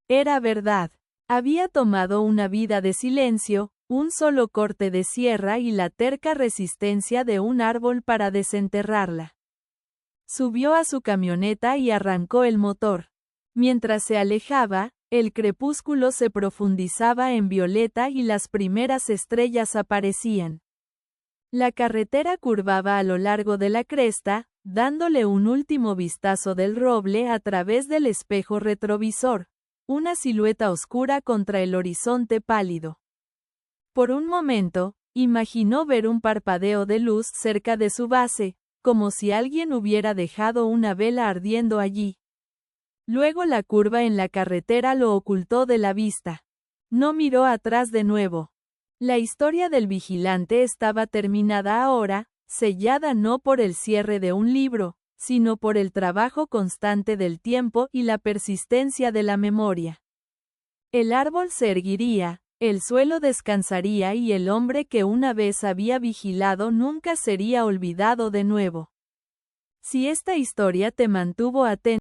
Speaker 1: Era verdad. Había tomado una vida de silencio, un solo corte de sierra y la terca resistencia de un árbol para desenterrarla. Subió a su camioneta y arrancó el motor. Mientras se alejaba, el crepúsculo se profundizaba en violeta y las primeras estrellas aparecían. La carretera curvaba a lo largo de la cresta, dándole un último vistazo del roble a través del espejo retrovisor, una silueta oscura contra el horizonte pálido. Por un momento, imaginó ver un parpadeo de luz cerca de su base, como si alguien hubiera dejado una vela ardiendo allí. Luego la curva en la carretera lo ocultó de la vista. No miró atrás de nuevo. La historia del vigilante estaba terminada ahora, sellada no por el cierre de un libro, sino por el trabajo constante del tiempo y la persistencia de la memoria. El árbol se erguiría, el suelo descansaría y el hombre que una vez había vigilado nunca sería olvidado de nuevo. Si esta historia te mantuvo atento,